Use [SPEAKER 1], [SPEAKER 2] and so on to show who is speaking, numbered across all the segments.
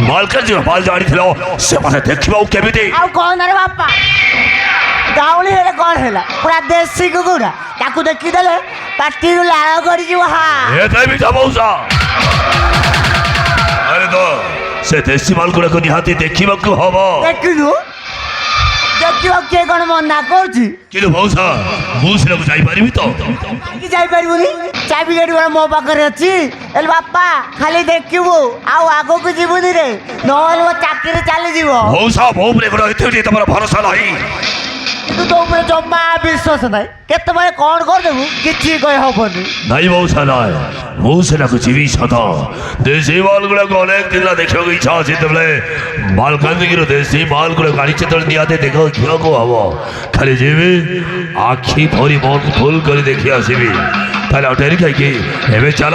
[SPEAKER 1] ମାଲକାନଗିରି ମାଲ ଜାଣିଥିଲ ସେମାନେ ଦେଖିବାକୁ କେମିତି?
[SPEAKER 2] ଆଉ କଣ ରେ ବାପା ଗାଉଁଲି ହେଲେ କଣ ହେଲା ପୁରା ଦେଶୀ କୁକୁଡ଼ା ତାକୁ ଦେଖିଦେଲେ ପାଟିରୁ ଲାଳ କରିଯିବ। ହା
[SPEAKER 1] ଏତେ ମିଠା ମଉସା। ଆରେ ତ ସେ ଦେଶୀ ମାଲ ଗୁଡାକ ନିହାତି ଦେଖିବାକୁ ହବ।
[SPEAKER 2] ଦେଖିଲୁ ଦେଖିବାକୁ କିଏ କଣ ମନା କରୁଛି?
[SPEAKER 1] କିନ୍ତୁ ମଉସା ମୁଁ ସେଟାକୁ ଯାଇପାରିବି ତ?
[SPEAKER 2] କାହିଁକି ଯାଇପାରିବୁନି? ଚାବି ଗାଡ଼ି ମୋ ପାଖରେ ଅଛି। ହେଲେ ବାପା ଖାଲି ଦେଖିବୁ ଆଉ ଆଗକୁ ଯିବୁନି ରେ, ନହେଲେ ମୋ ଚାକିରି ଚାଲିଯିବ।
[SPEAKER 1] ମଉସା ମୋ ଉପରେ ଗୋଟେ ଏତେ ତମର ଭରସା ନାହିଁ।
[SPEAKER 2] କିନ୍ତୁ ତୋ ଉପରେ ଜମା ବିଶ୍ୱାସ ନାହିଁ। କେତେବେଳେ କଣ କରିଦେବୁ କିଛି କହି ହବନି।
[SPEAKER 1] ନାଇଁ ମଉସା ନାଇଁ, ମୁଁ ସେଟାକୁ ଯିବି ସତ। ଦେଶୀ ମାଲ ଗୁଡାକ ଅନେକ ଦିନ ଦେଖିବାକୁ ଇଚ୍ଛା ଅଛି। ଯେତେବେଳେ ମାଲକାନଗିରିର ଦେଶୀ ମାଲ ଗୁଡାକ ଆଣି ଯେତେବେଳେ ନିହାତି ଦେଖିବାକୁ ହବ। ଖାଲି ଯିବି ଆଖି ଭରି ମନ ଫୁଲ କରି ଦେଖି ଆସିବି। ତାହେଲେ ଆଉ ଡେରି କାହିଁକି, ଏବେ ଚାଲ।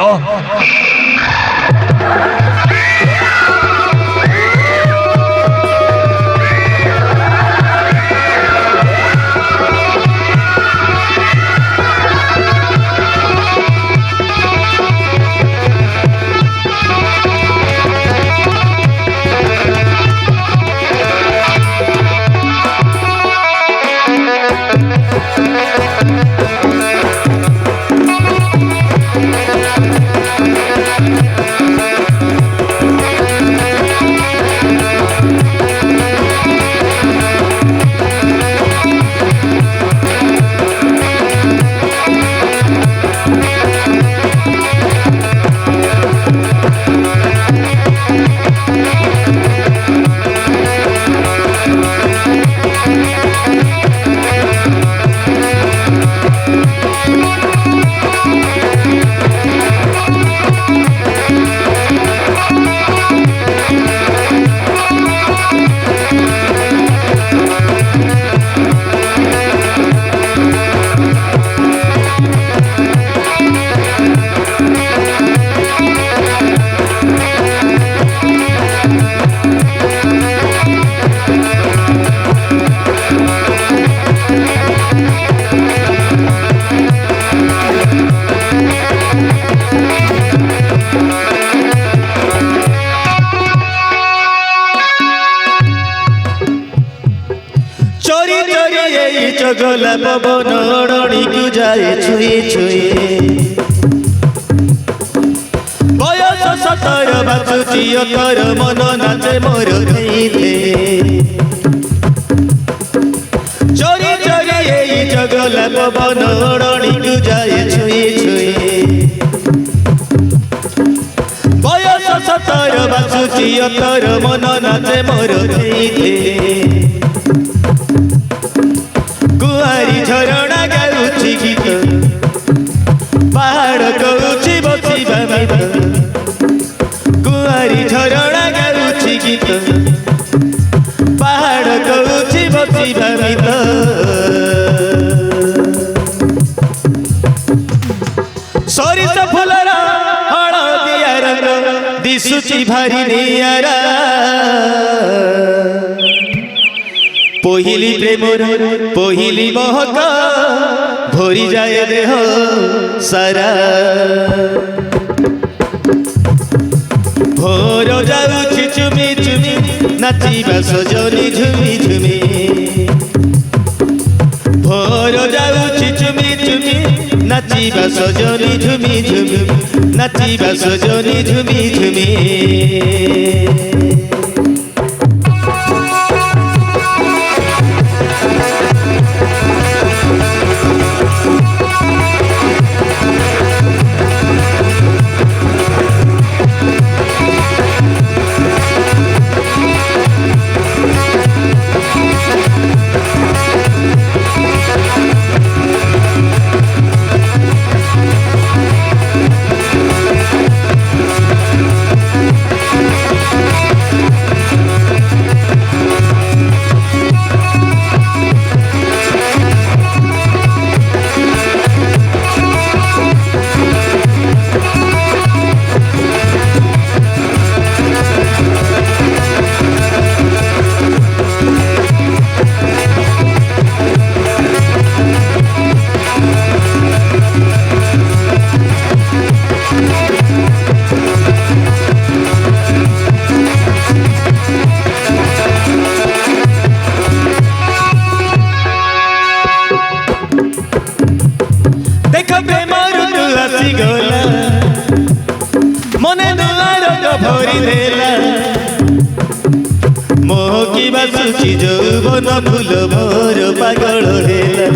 [SPEAKER 3] চগলা পবন অড়ণিকু যায় ছুঁয়ে ছুঁয়ে বয়স 17 বাজুচি অতর মন নাচে মোর ধেইতে চোরি চোরি এই চগলা পবন অড়ণিকু যায় ছুঁয়ে ছুঁয়ে বয়স 17 বাজুচি অতর মন নাচে মোর ধেইতে कुआरी झरणा गाउछि गीत पहाड़ कहूछि बसिबा मित कुआरी झरणा गाउछि गीत पहाड़ कहूछि बसिबा मित सरिस फुलर हळदिया रंग दिसुछि भारी नियारा पहिली प्रेमर पहिली महक भरी जाए देह सारा भोर जाउछि चुमी चुमी नाचिबा सजनी झुमी झुमी भोर जाउछि चुमी चुमी नाचिबा सजनी झुमी झुमी नाचिबा सजनी झुमी झुमी କରିଦେଲା मोहकी बासुची যৌবন फूल मोर पागल हेला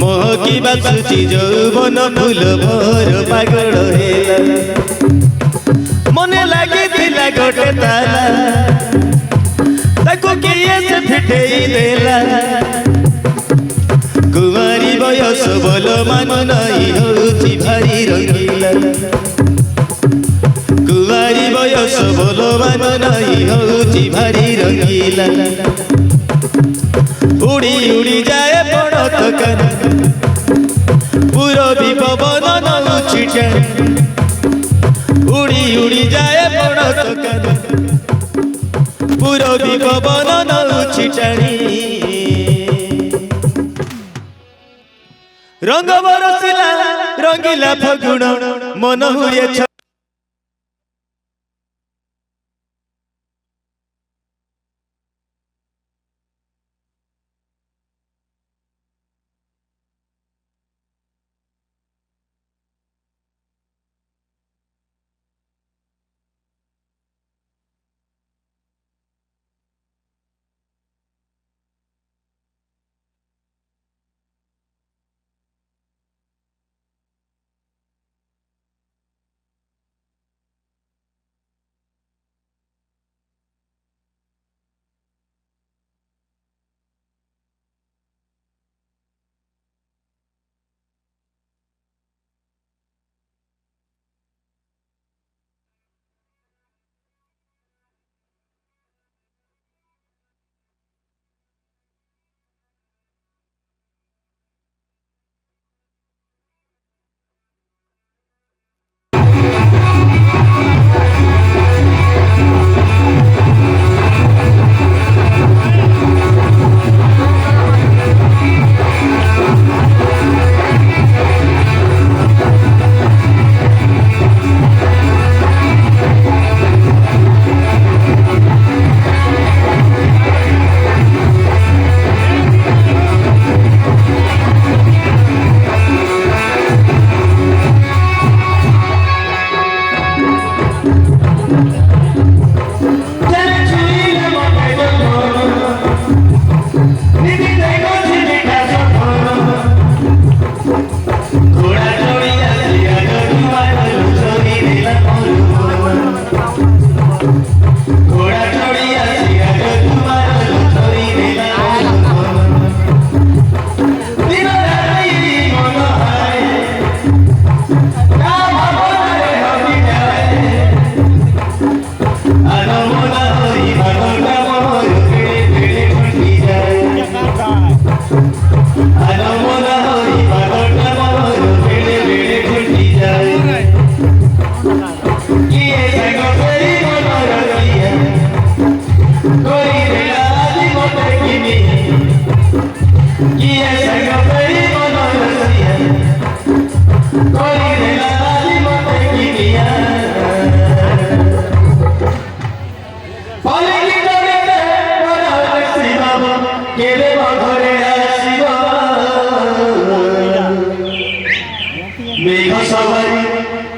[SPEAKER 3] मोहकी बासुची যৌবन फूल मोर पागल हेला मने लागे दिला गोटे ताला ताको किए से फिटेई देला कुमारी बयस बोल मान नहीं होची भारी रंगीला कुमारी बयस बोल मान नहीं होची भारी रंगीला उड़ी उड़ी जाए पड़त कान पूरबी पवन नउछि टाणी उड़ी उड़ी जाए पड़त कान पूरबी पवन नउछि टाणी रंग बरसिला रंगीला फगुण मन हुए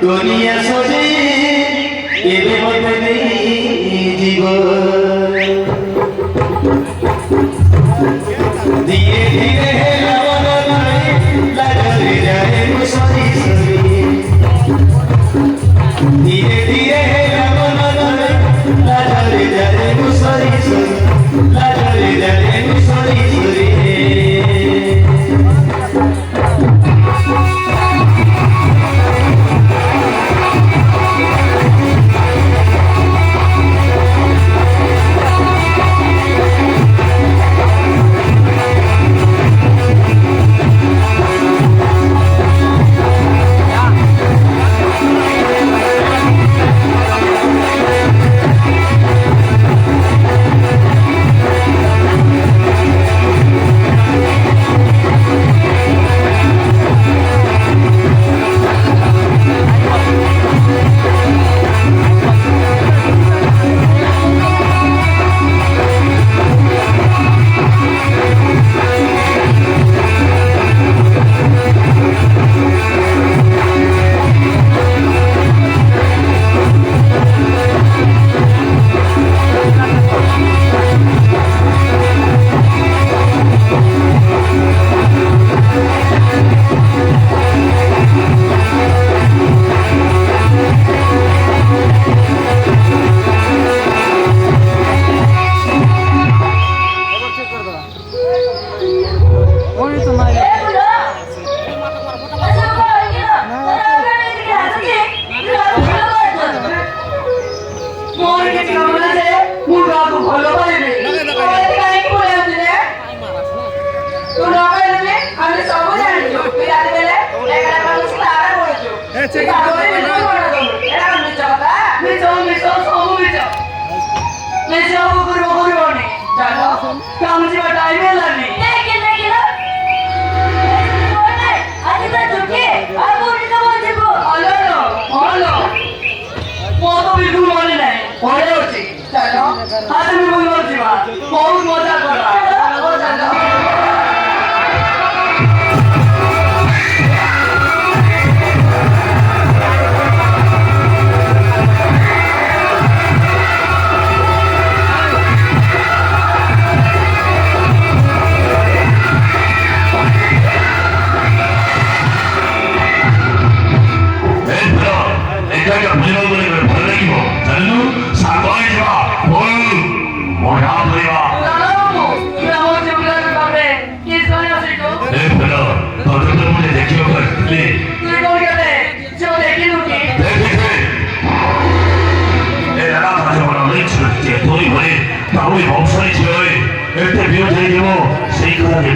[SPEAKER 3] दुनिया सोचे एबे मते नहीं जीवन धीरे धीरे लवन नहीं लगले जाए मुसरी सरी धीरे धीरे लवन नहीं लगले जाए मुसरी सरी लगले जाए मुसरी सरी
[SPEAKER 4] বহুত মজা করা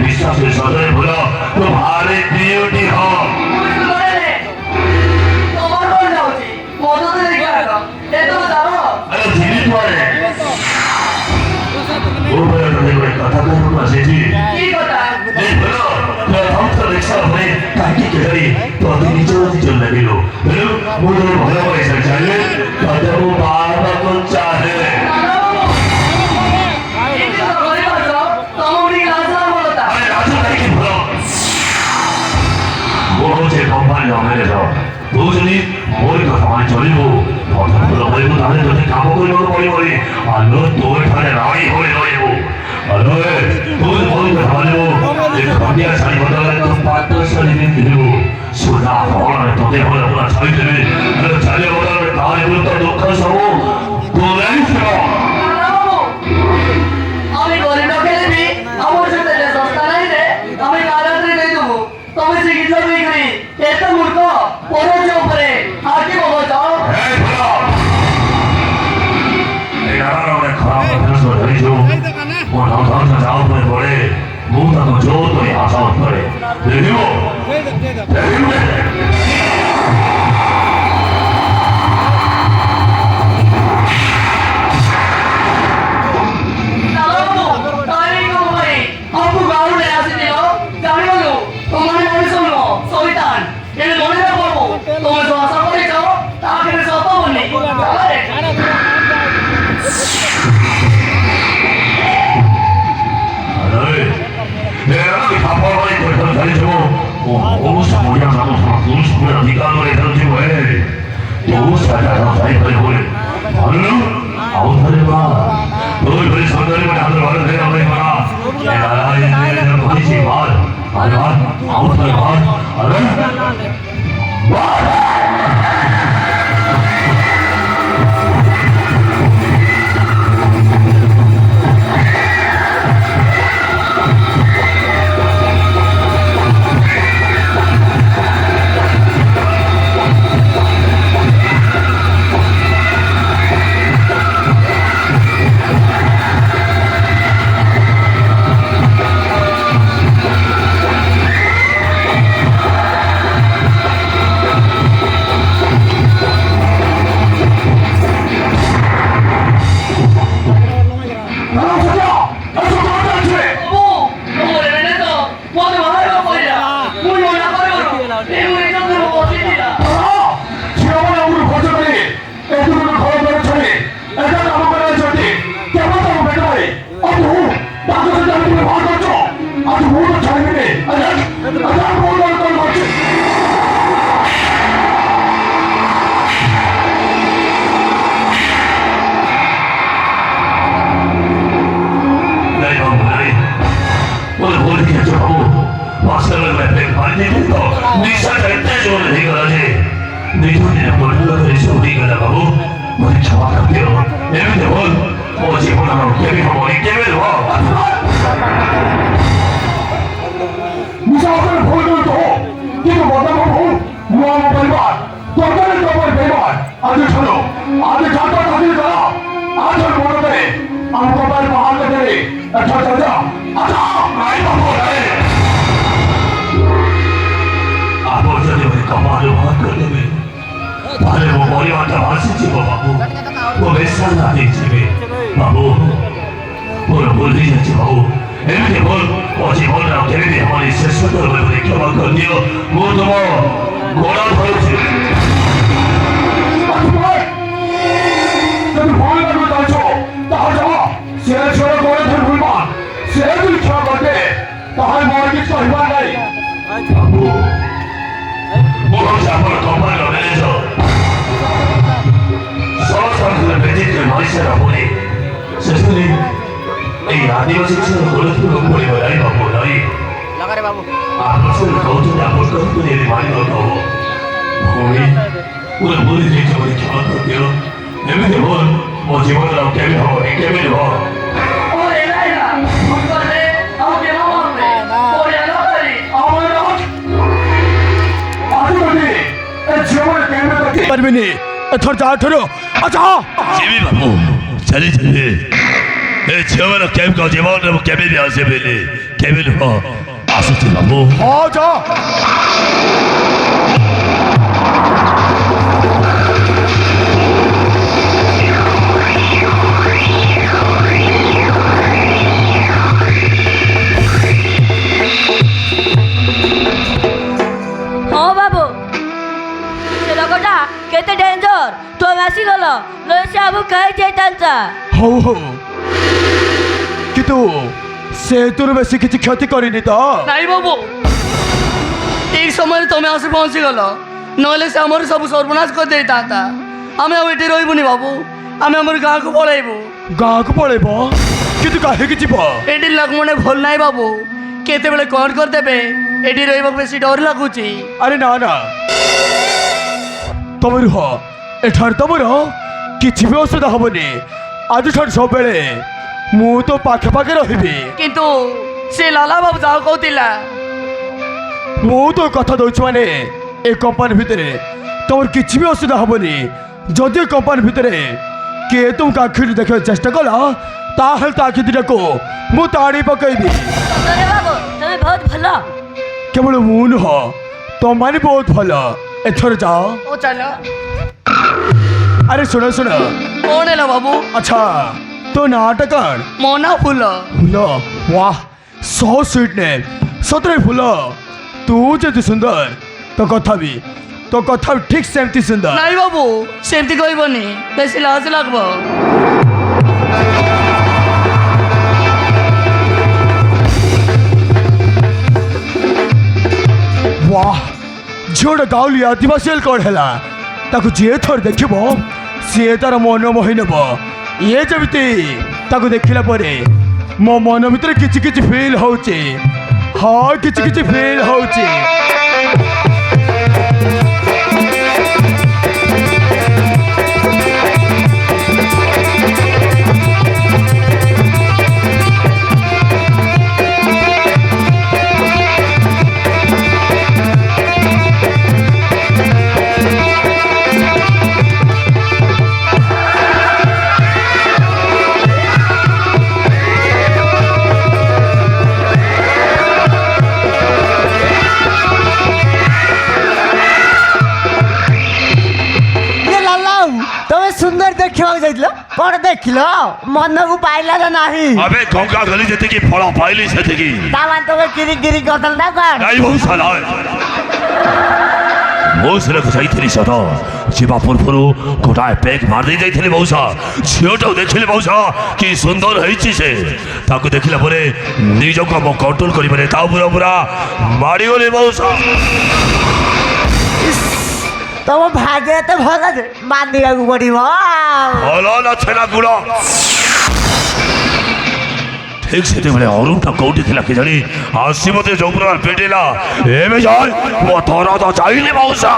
[SPEAKER 1] বিশ্বাসের সদয় ভোলা তো ভারে প্রিয়টি হোক কথা বলবো সেটি রিক্সা হয়ে কাকি কেড়ে তোদের নিচে চলে গেল মুখে ভালো পয়সা চাইলে তাদের বাবা কোন চাহে কোম্পানি মেরে যাও দুজনই ওই কথা মানে চলিব কথাগুলো বলবো তাহলে যদি কাম করিব পড়িব আর তোর ঠানে রাই হয়ে রইব আরে তুই বল কথা বলব যে খাটিয়া শাড়ি বদলে তো পাত্র শাড়ি দিন দিব সোনা হল তোকে হল পুরা ছাই দেবে আরে চালে বদলে তাহলে বল তো দুঃখ সব তোরাই সব
[SPEAKER 4] আমি গরিব লোকে দেবি আমার সাথে সস্তা নাই রে আমি কারাত্রি দিয়ে দেবো তুমি চিকিৎসা বিক্রি এত মূর্খ পড়েছ উপরে আর কি বলবো চাও
[SPEAKER 1] অনেক খারাপ অভ্যাস ধরেছ ও নৌকা যাও করে পড়ে মুখটা তো জোর করে আশা করে দেখিব ପରିବାରଟା ଭାସିଯିବ ବାବୁ ମୋ ବେସାଲା ହେଇଯିବେ ବାବୁ ମୋର ଭୁଲ ହେଇଯାଇଛି ବାବୁ ଏମିତି ଭୁଲ ମୋ ଜୀବନରେ ଆଉ କେମିତି ହବନି ଶେଷ ଭାବରେ କ୍ଷମା କରିଦିଅ ମୁଁ ତୁମ ଗୋଡ଼ ଧରୁଛି
[SPEAKER 5] যদি ভুল করবে চাইছো তাহলে যাও সে ছেড়ে করে ধরে ভুলবান সে যদি ছেড়ে করবে তাহলে মোর কিছু হইবার নাই
[SPEAKER 1] বাবু ମୁଁ ହେଉଛି ଆପଣ କମ୍ପାନୀର ମ୍ୟାନେଜର ସମସ୍ତଙ୍କର ବ୍ୟତୀତ ମଣିଷର ପୁଣି ଶେଷରେ ଏଇ ଆଦିବାସୀ ଝିଅର ଗୋଳଥିବାକୁ ପଡ଼ିବ ନାହିଁ ବାବୁ ନାହିଁ ଆପଣ ସେ କହୁଛନ୍ତି ଆପଣ କହୁଛନ୍ତି ଏବେ ମାନିବାକୁ ହବ ଭଉଣୀ ମୋର ଭୁଲ ହେଇଛି ବୋଲି କ୍ଷମା କରିଦିଅ ଏମିତି ଭୁଲ ମୋ ଜୀବନରେ ଆଉ କେବେ ହବନି କେବେ ହବ
[SPEAKER 4] ও এলাই না ভুল করে আও কেন মারবে ওরে না করি
[SPEAKER 5] আমার আদিবাসী এ জীবনে কেমনে দেখি পারবিনি এথর যা ধরো আচ্ছা
[SPEAKER 1] ଯିବି ବାବୁ ଚାଲି ଚାଲି ଏ ଝିଅମାନ କେବେ ଜୀବନରେ ମୁଁ କେବେ ବି ଆସିବିନି କେବେ ନୁହଁ ଆସୁଛି ବାବୁ
[SPEAKER 5] ହଁ ଯା
[SPEAKER 6] ହଁ ବାବୁ ସେ ଲୋକଟା କେତେ ଡେଞ୍ଜର ତୁମେ ଆସିଗଲ ନହେଲେ ସେ ଆମକୁ ଖାଇ ଯାଇଥାନ୍ତା
[SPEAKER 5] ହଉ ହଉ କିନ୍ତୁ ସେ তোর বেশি কিছু ক্ষতি করিনি তো
[SPEAKER 4] নাই বাবু এই সময় তুমি আসে পৌঁছে গেল নইলে সে আমার সব সর্বনাশ করে ଦେଇଥାନ୍ତା ଆମେ ଆଉ ଏଠି ରହିବୁନି ବାବୁ ଆମେ ଆମର ଗାଁକୁ ପଳେଇବୁ
[SPEAKER 5] ଗାଁକୁ ପଳେଇବ କିନ୍ତୁ କାହିଁକି ଯିବ
[SPEAKER 4] ଏଠି ଲୋକମାନେ ଭଲ ନାହିଁ ବାବୁ କେତେବେଳେ କ'ଣ କରିଦେବେ ଏଠି ରହିବାକୁ ବେଶୀ ଡର ଲାଗୁଛି
[SPEAKER 5] আরে না না তবে রুহ এঠার তমর কিছু বি অসুবিধা হবনি আজঠার সববেলে মু তো পাখে পাখে রহিবি
[SPEAKER 4] କିନ୍ତୁ ସେ ଲାଲା ବାବୁ ଯାହା କହୁଥିଲା
[SPEAKER 5] মু তো কথা দৌছি মানে এই কোম্পানি ভিতরে তোমার কিছু বি অসুবিধা হবনি যদি কোম্পানি ভিতরে কে তুমি আখি দেখার চেষ্টা কল তাহলে তা আখি দুটাকে মু তাড়ি পকাইবি
[SPEAKER 6] ସତରେ ବାବୁ ତମେ ବହୁତ ଭଲ
[SPEAKER 5] কেবল মু নুহ তোমার বহুত ভালো এথর যাও
[SPEAKER 4] ଓ ଚାଲ
[SPEAKER 5] আরে শোনো শোনো
[SPEAKER 4] କ'ଣ ହେଲା ବାବୁ
[SPEAKER 5] আচ্ছা তো নাটকার
[SPEAKER 4] ମୋ ନାଁ ଫୁଲ
[SPEAKER 5] ফুল वाह सो स्वीट नेम सतरे फूल तू जति सुंदर तो कथा भी ठीक सेमती सुंदर
[SPEAKER 4] ନାଇଁ ବାବୁ ସେମିତି କହିବନି ବେଶୀ ଲାଜ ଲାଗିବ
[SPEAKER 5] वाह झोड़ गाउली आदिवासी कौन है ताकू जे थर देखिब सी तार मन मोहि नेब ये जमीती ताकू देखला परे मो मन भीतर किछि किछि फील होउची हाँ किछि किछि फील होउची
[SPEAKER 2] তুমি সুন্দর দেখিବାକୁ ଯାଇଥିଲ କ'ଣ ଦେଖିଲ ମନକୁ ପାଇଲା ନା ନାହିଁ
[SPEAKER 1] ଆବେ ଗଙ୍ଗା ଗଲି ଯେତିକି ଫଳ ପାଇଲି ସେତିକି
[SPEAKER 2] ତାମାନେ ତମେ କିରି କିରି କରିଦେଲ ନା କ'ଣ
[SPEAKER 1] ନାଇଁ ବହୁତ ସାରା ମଉସାକୁ ଯାଇଥିଲି ସତ ଯିବା ପୂର୍ବରୁ ଗୋଟାଏ ପେକ୍ ମାରିଦେଇ ଯାଇଥିଲି ମଉସା ଝିଅଟାକୁ ଦେଖିଲି ମଉସା କି ସୁନ୍ଦର ହେଇଛି ସେ ତାକୁ ଦେଖିଲା ପରେ ନିଜକୁ ମୁଁ କଣ୍ଟ୍ରୋଲ କରିପାରେ ତା ଉପରେ ପୁରା ମାଡ଼ିଗଲି ମଉସା
[SPEAKER 2] ତମ ଭାଗ୍ୟ ଏତେ ଭଲ ଯେ ମାନିବାକୁ ପଡ଼ିବ
[SPEAKER 1] ଭଲ ନା ଛେନା ଗୁଡ଼ ଠିକ୍ ସେତେବେଳେ ଅରୁଣଟା କୋଉଠି ଥିଲା କେଜାଣି ଆସି ମୋତେ ଯୋଉ ପ୍ରକାର ପିଟିଲା ଏବେ ଯାଏ ମୋ ଦରଦ ଯାଇନି ମଉସା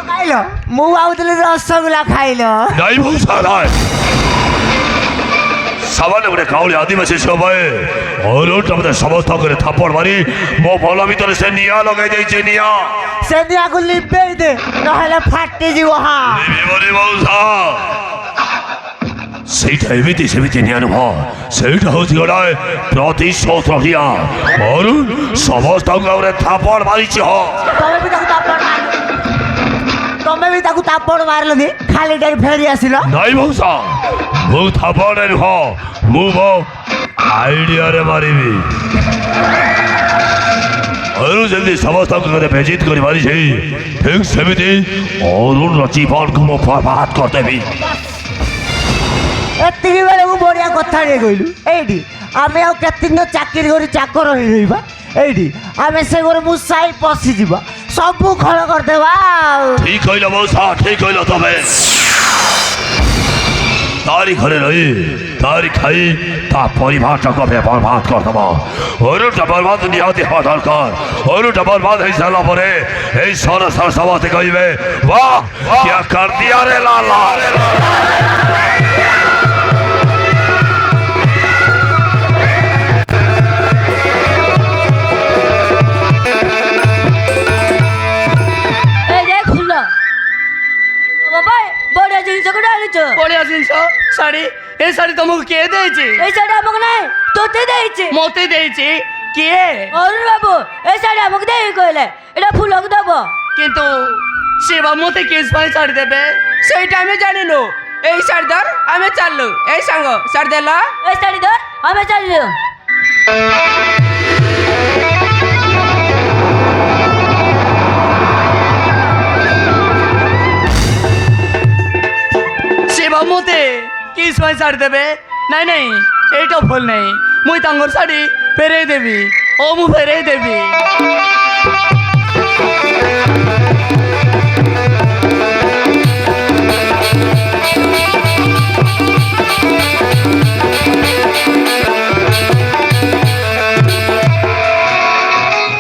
[SPEAKER 2] ଖାଇଲ ମୁଁ ଭାବୁଥିଲି ରସଗୋଲା ଖାଇଲ
[SPEAKER 1] ନାଇଁ ମଉସା ନାଇଁ ସାମାନ୍ୟ ଗୋଟେ କାଉଳି ଆଦିବାସୀ ଝିଅ ଭାଇ ଅରୁଣଟା ମୋତେ ସମସ୍ତଙ୍କରେ ଥାପଡ଼ ମାରି ମୋ ଭଲ ଭିତରେ ସେ ନିଆଁ ଲଗାଇ ଦେଇଛି ନିଆଁ
[SPEAKER 2] ସେ ନିଆଁକୁ ଲିପେଇ ଦେ ନହେଲେ ଫାଟିଯିବ ହଁ
[SPEAKER 1] ଲିଭିବନି ମଉସା ସେଇଟା ଏମିତି ସେମିତି ନିଆଁ ନୁହଁ ସେଇଟା ହେଉଛି ଗୋଟାଏ ପ୍ରତିଶୋଧ ନିଆଁ ଅରୁଣ ସମସ୍ତଙ୍କ ଉପରେ ଥାପଡ଼ ମାରିଛି ହଁ
[SPEAKER 2] ତମେ ବି ତାକୁ ତାପଡ଼ ମାରିବ ବି ତାକୁ ତାପଡ଼ ମାରିଲନି ଖାଲିଟାରେ ଫେରି ଆସିଲ
[SPEAKER 1] ନାଇଁ ମଉସା ମୁଁ ଥାପଡ଼ରେ ନୁହଁ ମୁଁ ମୋ ଆଇଡ଼ିଆରେ ମାରିବି ଅରୁଣ ଯେମିତି ସମସ୍ତଙ୍କ ଘରେ ବେଜିତ କରି ମାରିଛି ଠିକ୍ ସେମିତି ଅରୁଣର ଜୀବନକୁ ମୁଁ ବର୍ବାଦ କରିଦେବି
[SPEAKER 2] ଏତିକି ବେଳେ ମୁଁ ବଢ଼ିଆ କଥାଟିଏ କହିଲୁ ଏଇଠି ଆମେ ଆଉ କେତେ ଦିନ ଚାକିରି କରି ଚାକର ହେଇ ରହିବା ଏଇଠି ଆମେ ସେ ଘରେ ମୁସାଇ ପଶିଯିବା ସବୁ ଖଳ କରିଦେବା ଆଉ
[SPEAKER 1] ঠিক কইল মৌসা ঠিক কইল তবে তারি ঘরে রই তারি খাই তা পরিবারটাকে বরবাদ করে দেবো অরুণটা বরবাদ নিহতি হওয়া দরকার অরুণটা বরবাদ হয়ে সারা পরে এই সরসার সভাতে কইবে বাহ क्या कर दिया रे लाला
[SPEAKER 6] এই যে খুললো বাবা বড় জিনিস করে আনিছো
[SPEAKER 4] বড়িয়া জিনিস শাড়ি এই শাড়ি তোমাকে কে দিয়েছে
[SPEAKER 6] এই শাড়ি আমাকে নাই তোতে দিয়েছে
[SPEAKER 4] মতে দিয়েছে কে
[SPEAKER 6] অরুণ বাবু এই শাড়ি আমাকে দেই কইলে এটা ফুলক দেব
[SPEAKER 4] কিন্তু সেবা মতে কেস পাই শাড়ি দেবে
[SPEAKER 7] সেইটা আমি জানি না এই শাড়ি ধর আমি চাললু এই সাঙ্গ শাড়ি দেলা
[SPEAKER 6] এই শাড়ি ধর আমি চালিলাম
[SPEAKER 4] সেবা মতে কেস পাই শাড়ি দেবে নাই নাই এইটা ভুল নেই মুই তাঙ্গর শাড়ি ফেরাই দেবি ও মু ফেরাই দেবি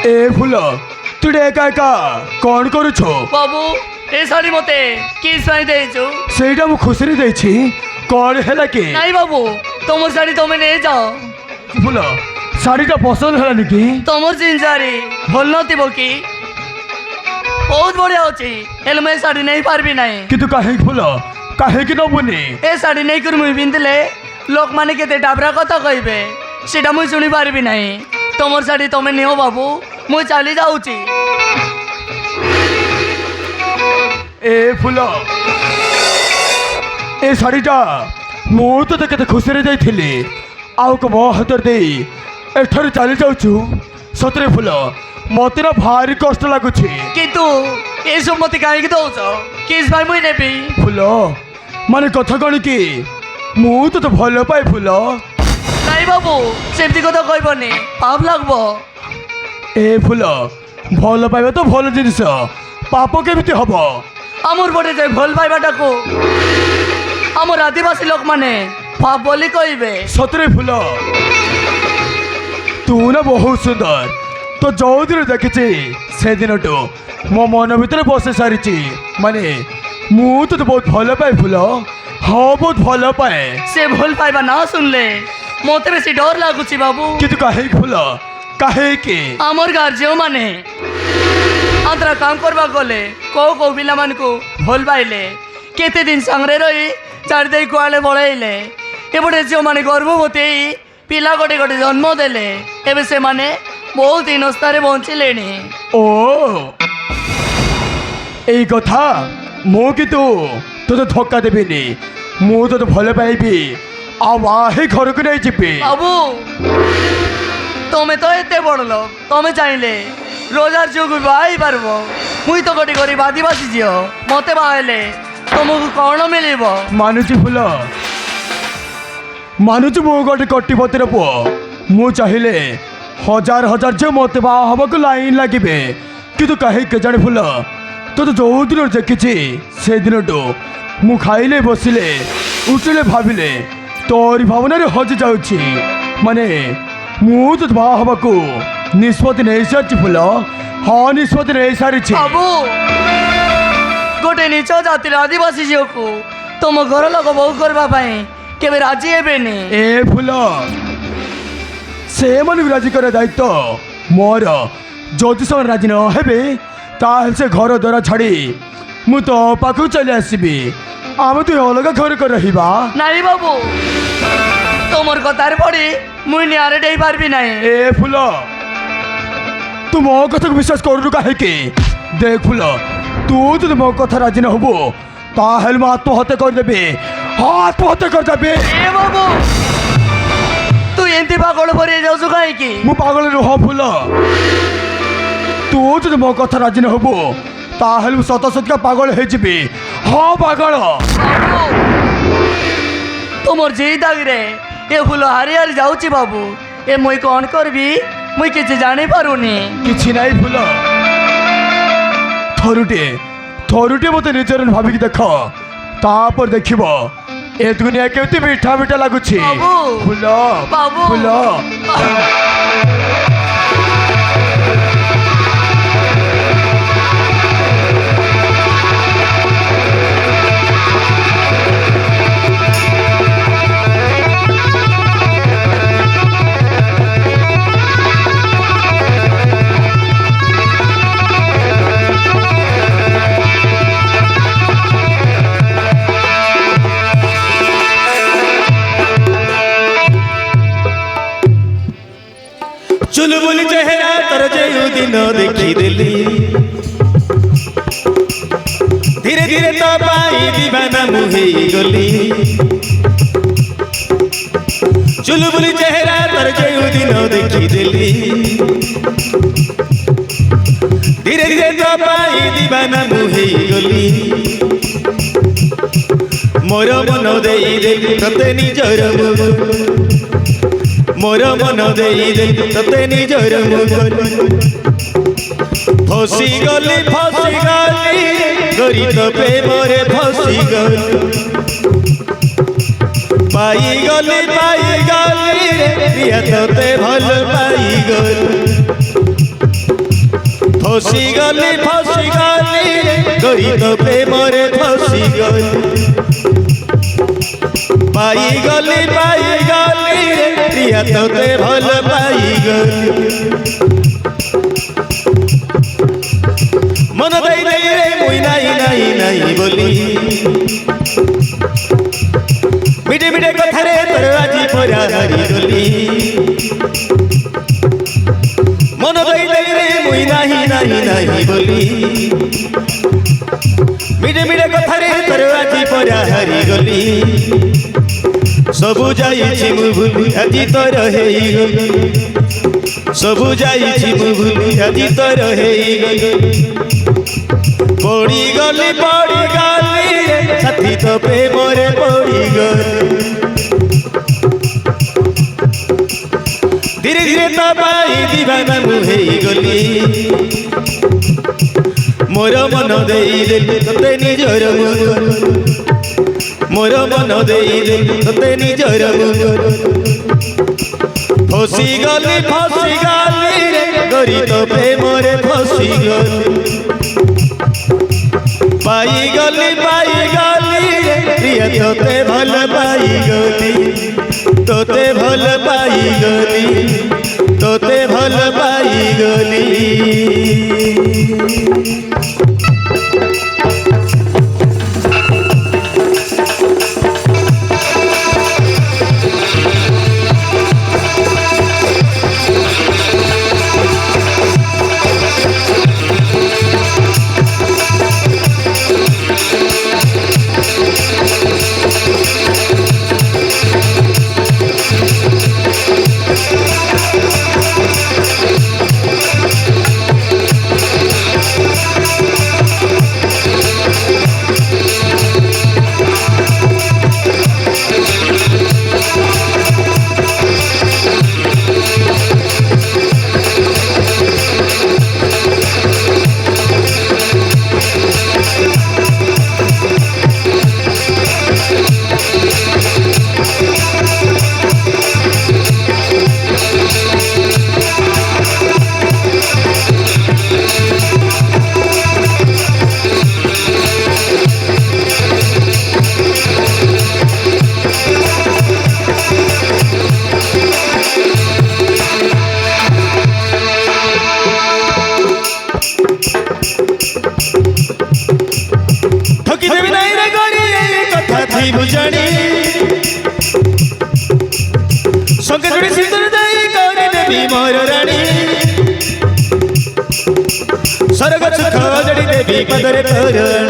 [SPEAKER 5] ଏ ଫୁଲ ତୁ ଏକା ଏକା କ'ଣ କରୁଛୁ
[SPEAKER 4] বাবু এই শাড়ি মতে কেস পাই দিয়েছো
[SPEAKER 5] ସେଇଟା ମୁଁ ଖୁସିରେ ଦେଇଛି କ'ଣ ହେଲା କି
[SPEAKER 4] নাই বাবু তোমার শাড়ি তুমি নিয়ে যাও
[SPEAKER 5] ଫୁଲ ଶାଢ଼ୀଟା ପସନ୍ଦ ହେଲାନି କି
[SPEAKER 4] তোমার জিন শাড়ি ভাল নথিব কি ବହୁତ ବଢିଆ ଅଛି ହେଲେ ମୁଁ ଏ ଶାଢ଼ୀ ନେଇପାରିବି ନାହିଁ
[SPEAKER 5] କିନ୍ତୁ କାହିଁକି ଫୁଲ କାହିଁକି ନବୁନି
[SPEAKER 4] ଏ ଶାଢ଼ୀ ନେଇକରି ମୁଇଁ ପିନ୍ଧିଲେ ଲୋକମାନେ କେତେ ଡାବରା କଥା କହିବେ ସେଟା ମୁଇଁ ଶୁଣିପାରିବି ନାହିଁ ତମର ଶାଢ଼ୀ ତମେ ନିଅ ବାବୁ ମୁଁ ଚାଲି ଯାଉଛି
[SPEAKER 5] ଏ ଫୁଲ ଏ ଶାଢ଼ୀଟା ମୁଁ ତୋତେ କେତେ ଖୁସିରେ ଦେଇଥିଲି ଆଉ ମୋ ହାତରେ ଦେଇ ଏଠାରୁ ଚାଲି ଯାଉଛୁ ସତରେ ଫୁଲ ମତେ ନା ଭାରି କଷ୍ଟ ଲାଗୁଛି
[SPEAKER 4] କିନ୍ତୁ ଏସବୁ ମତେ କାହିଁକି ଦଉଛ କିସ୍ ଭାଇ ମୁଇଁ ନେବି
[SPEAKER 5] ଫୁଲ ମାନେ କଥା କ'ଣ କି ମୁଁ ତୋତେ ଭଲ ପାଏ ଫୁଲ
[SPEAKER 4] ନାଇଁ ବାବୁ ସେମିତି କଥା କହିବନି ପାପ ଲାଗବ
[SPEAKER 5] ଏ ଫୁଲ ଭଲ ପାଇବା ତ ଭଲ ଜିନିଷ ପାପ କେମିତି ହବ
[SPEAKER 4] ଆମର ପଟେ ଯାଇ ଭଲ ପାଇବାଟାକୁ ଆମର ଆଦିବାସୀ ଲୋକମାନେ ପାପ ବୋଲି କହିବେ
[SPEAKER 5] ସତରେ ଫୁଲ ତୁ ନା ବହୁତ ସୁନ୍ଦର ତ ଯୋଉଦିନ ଦେଖିଛି ସେଦିନଠୁ ମୋ ମନ ଭିତରେ ବସି ସାରିଛି ମାନେ ମୁଁ ତୋତେ ବହୁତ ଭଲ ପାଏ ଫୁଲ ହଁ ବହୁତ ଭଲ ପାଏ
[SPEAKER 4] ସେ ଭଲ ପାଇବା ନା ଶୁଣିଲେ ମତେ ବେଶୀ ଡର ଲାଗୁଛି ବାବୁ
[SPEAKER 5] କିନ୍ତୁ କାହିଁକି ଫୁଲ କାହିଁକି
[SPEAKER 4] ଆମର ଗାଁର ଝିଅମାନେ ଆନ୍ଧ୍ରା କାମ କରିବାକୁ ଗଲେ କୋଉ ପିଲାମାନଙ୍କୁ ଭଲ ପାଇଲେ କେତେ ଦିନ ସାଙ୍ଗରେ ରହି ଛାଡ଼ି ଦେଇ କୁଆଡ଼େ ପଳେଇଲେ ଏପଟେ ଝିଅମାନେ ଗର୍ଭବତୀ ହେଇ ପିଲା ଗୋଟେ ଗୋଟେ ଜନ୍ମ ଦେଲେ ଏବେ ସେମାନେ ବହୁତ ହୀନସ୍ଥାରେ ବଞ୍ଚିଲେଣି
[SPEAKER 5] ଓ ଏଇ କଥା ମୁଁ କିନ୍ତୁ ତୋତେ ଧୋକା ଦେବିନି ମୁଁ ତୋତେ ଭଲ ପାଇବି ଆଉ ଆହି ଘରକୁ ନେଇଯିବି
[SPEAKER 4] ବାବୁ ତମେ ତ ଏତେ ବଡ଼ ଲୋକ ତମେ ଚାହିଁଲେ ରୋଜଗାର ଝିଅକୁ ବାହା ହେଇପାରିବ ମୁଇଁ ତ ଗୋଟେ ଗରିବ ଆଦିବାସୀ ଝିଅ ମତେ ବାହା ହେଲେ ତମକୁ କ'ଣ ମିଳିବ
[SPEAKER 5] ମାନୁଛି ଫୁଲ ମାନୁଛି ମୁଁ ଗୋଟେ କୋଟିପତିର ପୁଅ ମୁଁ ଚାହିଁଲେ ହଜାର ହଜାର ଝିଅ ମୋତେ ବାହା ହେବାକୁ ଲାଇନ୍ ଲାଗିବେ କିନ୍ତୁ କାହିଁକି କେଜାଣି ଫୁଲ ତୋତେ ଯୋଉ ଦିନ ଦେଖିଛି ସେଦିନଠୁ ମୁଁ ଖାଇଲେ ବସିଲେ ଉଠିଲେ ଭାବିଲେ ତୋରି ଭାବନାରେ ହଜି ଯାଉଛି ମାନେ ମୁଁ ତୋତେ ବାହା ହେବାକୁ ନିଷ୍ପତ୍ତି ନେଇସାରିଛି ଫୁଲ ହଁ ନିଷ୍ପତ୍ତି ନେଇସାରିଛି
[SPEAKER 4] ବାବୁ ଗୋଟେ ନିଚ ଜାତିର ଆଦିବାସୀ ଝିଅକୁ ତମ ଘର ଲୋକ ବୋହୂ କରିବା ପାଇଁ କେବେ ରାଜି ହେବେନି
[SPEAKER 5] ଏ ଫୁଲ ସେମାନଙ୍କୁ ରାଜି କରିବା ଦାୟିତ୍ୱ ମୋର ଯଦି ସେମାନେ ରାଜି ନ ହେବେ ତାହେଲେ ସେ ଘର ଦ୍ୱାରା ଛାଡ଼ି ମୁଁ ତୋ ପାଖକୁ ଚାଲି ଆସିବି ଆମେ ତୁ ଅଲଗା ଘରକୁ ରହିବା
[SPEAKER 4] ନାଇଁ ବାବୁ ତମର କଥାରେ ପଡ଼ି ମୁଇଁ ନିଆଁରେ ଡେଇ ପାରିବି ନାହିଁ
[SPEAKER 5] ଏ ଫୁଲ ତୁ ମୋ କଥାକୁ ବିଶ୍ୱାସ କରୁନୁ କାହିଁକି ଦେଖ ଫୁଲ तू যদি ମୋ କଥା ରାଜି ନ ହବୁ ତାହେଲେ ମୁଁ ଆତ୍ମହତ୍ୟା କରିଦେବି। ହଁ ଆତ୍ମହତ୍ୟା କରିଦେବି।
[SPEAKER 4] ଏ ବାବୁ ତୁ ଏମିତି ପାଗଳ ପରି ଯାଉଛୁ କାହିଁକି?
[SPEAKER 5] ମୁଁ ପାଗଳ ନୁହଁ ଫୁଲ। ତୁ ଯଦି ମୋ କଥା ରାଜି ନ ହବୁ ତାହେଲେ ମୁଁ ସତ ସତିକା ପାଗଳ ହେଇଯିବି। ହଁ ପାଗଳ।
[SPEAKER 4] ତୁମର ଯେଇ ଦାଗରେ ଏ ଫୁଲ ହାରି ହାରି ଯାଉଛି ବାବୁ। ଏ ମୁଇଁ କ'ଣ କରିବି ମୁଇଁ କିଛି ଜାଣିପାରୁନି।
[SPEAKER 5] କିଛି ନାହିଁ ଫୁଲ। ଥରୁଟିଏ ମୋତେ ନିଜର ଭାବିକି ଦେଖ ତାପରେ ଦେଖିବ ଏ ଦୁନିଆ କେମିତି ମିଠା ମିଠା ଲାଗୁଛି।
[SPEAKER 4] ବାବୁ।
[SPEAKER 5] ଫୁଲ
[SPEAKER 4] ବାବୁ।
[SPEAKER 5] ଫୁଲ
[SPEAKER 3] चुलबुल चेहरा तर जेउ दिन देखिदेली धीरे धीरे तो पाई दीवाना मुहे गली। चुलबुल चेहरा तर जेउ दिन देखिदेली धीरे धीरे तो पाई दीवाना मुहे गली। मोर मन देई देली तते निजर मोर मन देई देली तते निजर फसी गली गरी तो प्रेमरे फसी गली पाई गली प्रिया तते भल पाई गली फसी गली गरी तो प्रेमरे फसी गली पाई गली प्रिया तते भल पाई गली। मन दई दई रे मुई नाही बोली मिटे मिटे कथा रे तोर आजी परा हारी गली। मन दई दई रे मुई नाही बोली मिटे मिटे कथा रे तोर आजी परा हारी गली। सबु जाइछि मु भूली आजी तोर हेई गली सबु जाइछि मु भूली आजी तोर हेई गली। पड़ी गली साथी तो प्रेमरे पड़ी गली धीरे धीरे तो पाई दीवाना मुहे गली। मोर मन देई देली तते निजर मोर मन देई देली तते निजर फसी गली गरी तो प्रेमरे फसी गली पाई गली प्रिया तोते भल पाई गली तोते भल पाई गली तोते भल पाई गली। स्वर्ग सुख जड़ी देवी पदरे तोरण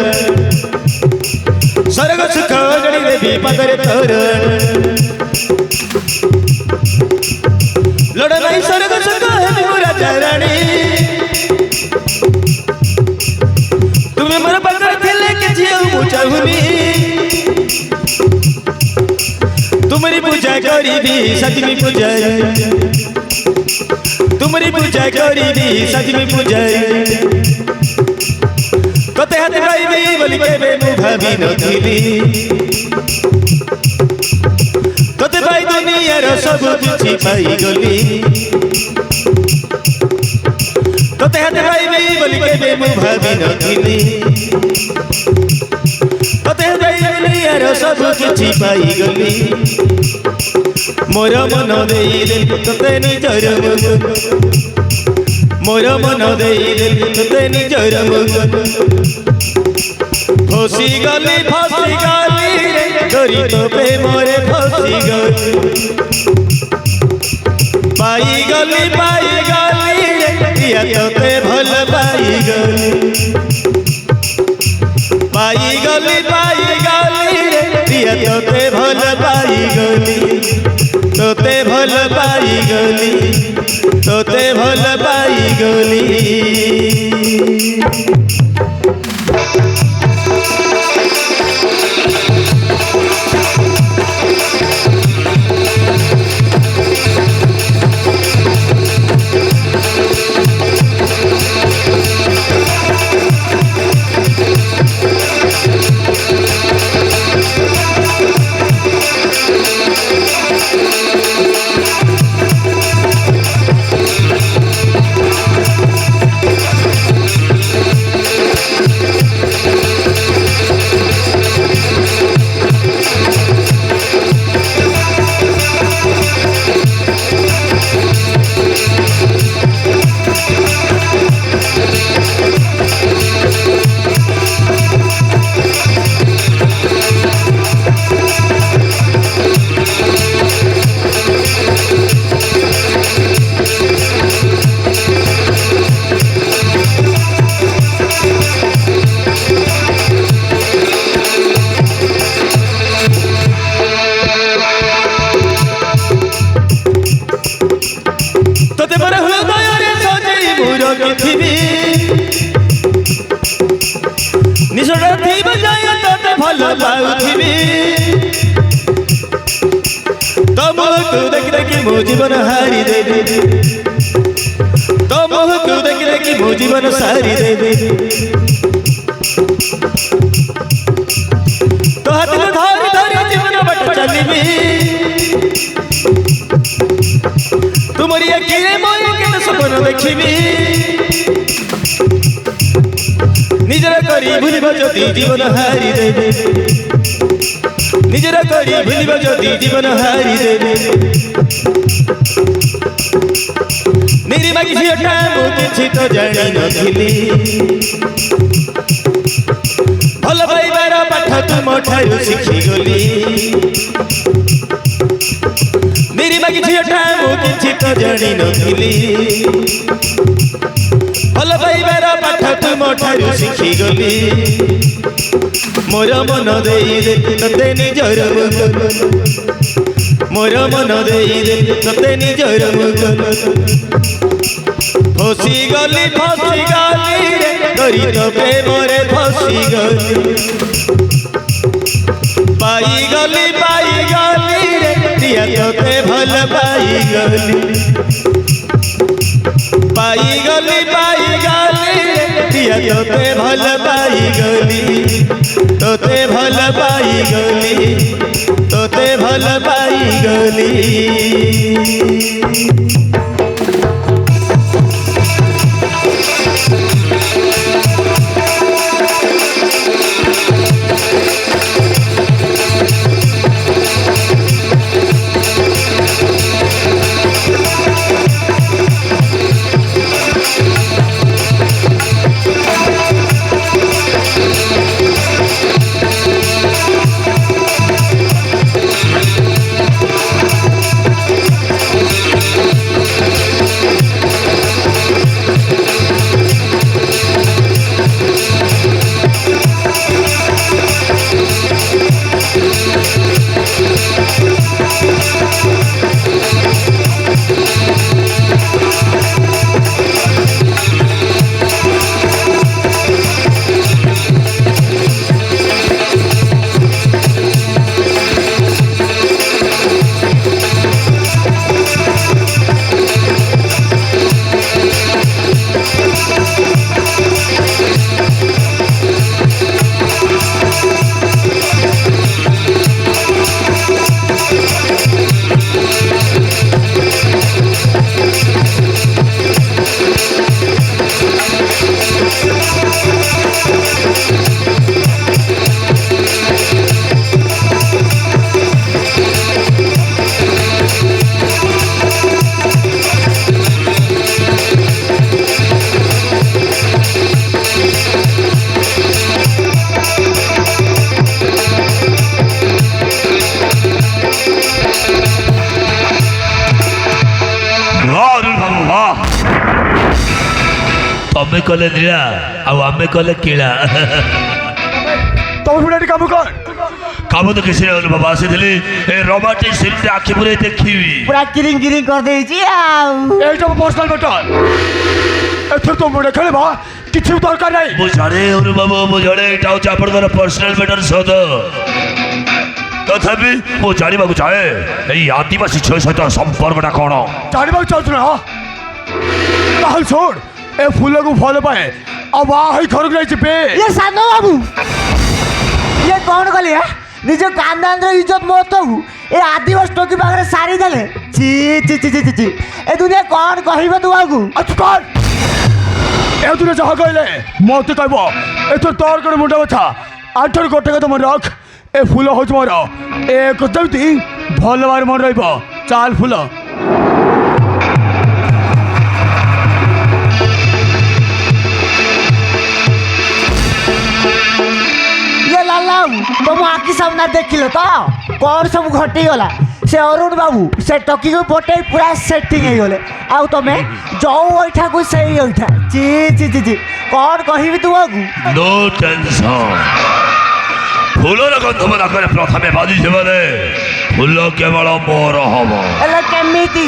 [SPEAKER 3] स्वर्ग सुख जड़ी देवी पदरे तोरण लड़ नहीं स्वर्ग सुख है मोरा चरणी तुम्हें मोर पकड़ थिले के जियो मुचाहुनी तुम्हारी पूजा करीबी सजमी पूजा तुम्हारी पूजा करीबी सजमी पूजा कते हाथ पाइबी बोली केबे मु भाबी नथिली कते पाई दुनियार सब किछि पाई गली कते हाथ पाइबी बोली केबे मु भाबी नथिली कते पाई दुनियार सब किछि पाई गली मोर मन देई दे तते निजर मोर मन देई दे तते निजर फसी गली रे डोरी तो प्रेमरे फसी गली पाई गली रे प्रिया तोते भल पाई गली पाई गली रे प्रिया तोते भल पाई गली तोते भल पाई गली तोते भल पाई गली तुमको देख देखी मो जीवन हारी देवी तुमको देख देखी मो जीवन सारी देवी तो हाथ में धारी धारी जीवन बट चलबी तुम्हारी अखिरे मोरे के सपन देखिबी निजरा करी भूलिब जदि जीवन हारी देवी निजरा करी भूलिब जदि जीवन हारी देवी निरिमा किसी ठाम किछि तो जानी नथिली भल पाइबार पाठ तुम ठारू शिखी गली निरिमा किछि ठाम किछि तो जानी नथिली भल पाइबार पाठ तुम ठारू शिखी गली मोर मन देई दे तते निजर मोर मन देई दे तते निजर फसी गली रे डोरी तो प्रेमरे फसी गली पाई गली रे प्रिया तोते भल पाई गली पाई गली रे प्रिया तोते भल पाई गली तोते भल पाई गली तोते भल पाई गली
[SPEAKER 1] ତମେ କଲେ ନୀଳା ଆଉ ଆମେ କଲେ କିଳା
[SPEAKER 5] ତମେ ପୁଣି ଏଠି କାମ କର
[SPEAKER 1] କାମ ତ କିଛି ନାହିଁ ବାବା ଆସିଥିଲି ଏ ରୋମାଣ୍ଟିକ ସିନରେ ଆଖି ପୁରେଇ ଦେଖିବି
[SPEAKER 2] ପୁରା କିରିଂ କିରିଂ କରିଦେଇଛି ଆଉ
[SPEAKER 5] এইটা আমার পার্সোনাল ম্যাটার এথর তো মনে খেলবা কিছু দরকার নাই
[SPEAKER 1] ମୁଁ ଜାଣେ ବାବୁ ମୁଁ ଜାଣେ ଏଇଟା ହେଉଛି ଆପଣଙ୍କର ପର୍ସନାଲ ମ୍ୟାଟର ସତ ତଥାପି ମୁଁ ଜାଣିବାକୁ ଚାହେଁ ଏଇ ଆଦିବାସୀ ଝିଅ ସହିତ ସମ୍ପର୍କଟା କ'ଣ
[SPEAKER 5] জানিବାକୁ চাହୁଛୁ না তাহলে শোন এ ফুলକୁ ଭଲ ପାଏ ଆଉ ବାହା ହେଇ ଘରକୁ ଯାଇ ଯିବେ
[SPEAKER 2] ये सानो बाबू ये कौन कली है निज खानदान इज्जत महत्व ए आदिवासी टोकी पाखे सारी देले ची ची ची ची ची ए दुनिया कौन कहब तू आगु
[SPEAKER 5] আচ্ছা কর এ তুই যাহা কইলে মতে কইব এথর তোর করে মুন্ডা কথা আঠর গোটে কথা মনে রাখ এ ফুল হচ্ছে মোর এ কথা ভাল ভাবে মনে রইব চাল ফুল
[SPEAKER 2] ये लाला तुम आखि सामने देखिल तो कौन सब घटी गला से अरुण बाबू से टकी को पटे पूरा सेटिंग हो गले आउ तमे जो ओइठा को सही ओइठा ची ची ची ची कौन कहबी तू आगु
[SPEAKER 1] नो टेंशन ଫୁଲର ଗନ୍ଧ ମୋ ନାକରେ ପ୍ରଥମେ ବାଜିଛି ମାନେ ଫୁଲ କେବଳ ମୋର ହବ
[SPEAKER 2] एला केमिति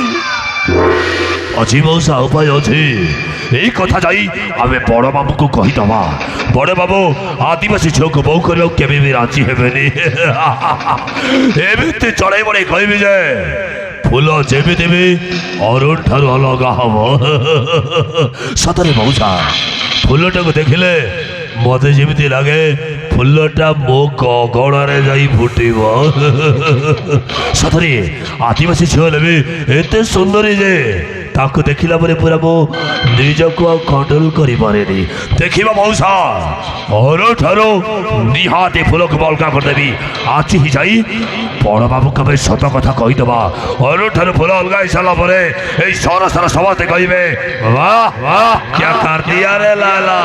[SPEAKER 1] ଅଛି ମଉସା ଉପାୟ ଅଛି ଏଇ କଥା ଯାଇ ଆମେ ବଡ଼ ବାବୁଙ୍କୁ କହିଦେବା ବଡ଼ ବାବୁ ଆଦିବାସୀ ଝିଅକୁ ବୋହୂ କରିବାକୁ କେବେ ବି ରାଜି ହେବେନି ଏମିତି ଚଢ଼େଇ ବଢ଼େଇ କହିବି ଯେ ଫୁଲ ଯେମିତି ବି ଅରୁଣ ଠାରୁ ଅଲଗା ହବ ସତରେ ମଉସା ଫୁଲଟାକୁ ଦେଖିଲେ ମତେ ଯେମିତି ଲାଗେ ଫୁଲଟା ମୋ ଗଗଣାରେ ଯାଇ ଫୁଟିବ ସତରେ ଆଦିବାସୀ ଝିଅ ହେଲେ ବି ଏତେ ସୁନ୍ଦରୀ ଯେ ତାକୁ ଦେଖିଲା ପରେ ପୁରା ମୁଁ ନିଜକୁ ଆଉ କଣ୍ଟ୍ରୋଲ କରିପାରେନି ଦେଖିବ ମଉସା ଠାରୁ ନିହାତି ଫୁଲକୁ ଅଲଗା କରିଦେବି ଆଜି ହିଁ ଯାଇ ବଡ଼ ବାବୁଙ୍କ ପାଇଁ ସତ କଥା କହିଦେବା ଠାରୁ ଫୁଲ ଅଲଗା ହେଇସାରିଲା ପରେ ଏଇ ସହର ସାରା ସମସ୍ତେ କହିବେ ବାଃ ବାଃ କ୍ୟା କର ଦିଆ ରେ ଲାଲା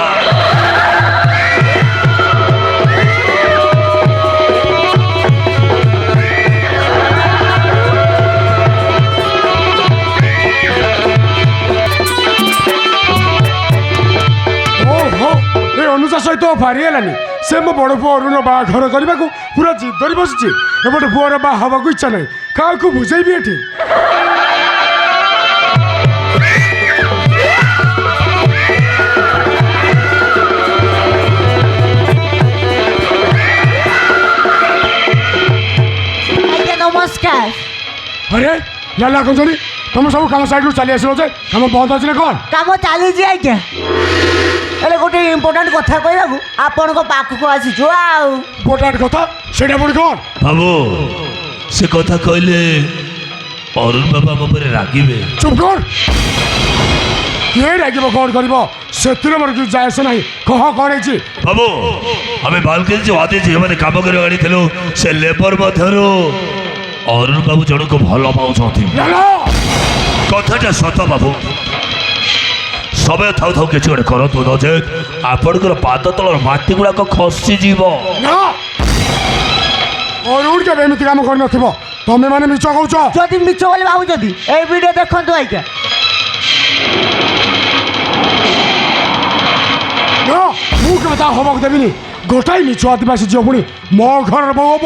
[SPEAKER 5] ଅନୁଜା ସହିତ ଭାରି ହେଲାନି ସେ ମୋ ବଡ଼ ପୁଅ ଅରୁଣ ବାହାଘର କରିବାକୁ ପୁରା ଜିଦ୍ ଧରି ବସିଛି ଏପଟେ ପୁଅର ବାହା ହେବାକୁ ଇଚ୍ଛା ନାହିଁ କାହାକୁ ବୁଝେଇବି ଏଠି
[SPEAKER 2] आज्ञा नमस्कार
[SPEAKER 5] अरे लाला कंजरी तुम सब काम साइड चली आस काम बंद अच्छे कौन
[SPEAKER 2] काम चली आज्ञा एले गोटे इम्पोर्टाट कथा कहू आपण पाखक आसीचु आउ
[SPEAKER 5] इम्पोर्टाट कथा सेटा पुणी कौन
[SPEAKER 1] बाबू से कथा कहले अरुण बाबा मो पर रागिबे
[SPEAKER 5] चुप कर किए रागिब कौन कर मोर कि जायस ना कह कौन है
[SPEAKER 1] बाबू हमें बालकनी जो आदि झील मैंने काम कर आनी से लेबर मध्यरु अरुण बाबू जन को भल पाँच कथाटा सत बाबू समय थाउ थाउ किसी गोटे करतु नचे आपणकर पाद तलर माटी गुड़ाक खसीजीव
[SPEAKER 5] अरुण के एमती काम कर तमें मैंने मिछ कौच
[SPEAKER 2] जदि मिछ बोली भाव जदि ए वीडियो देखंतु आज्ञा
[SPEAKER 5] मुझे हवा देवी गोटाई मिछ आदिवासी झील पुणी मो घर बो हम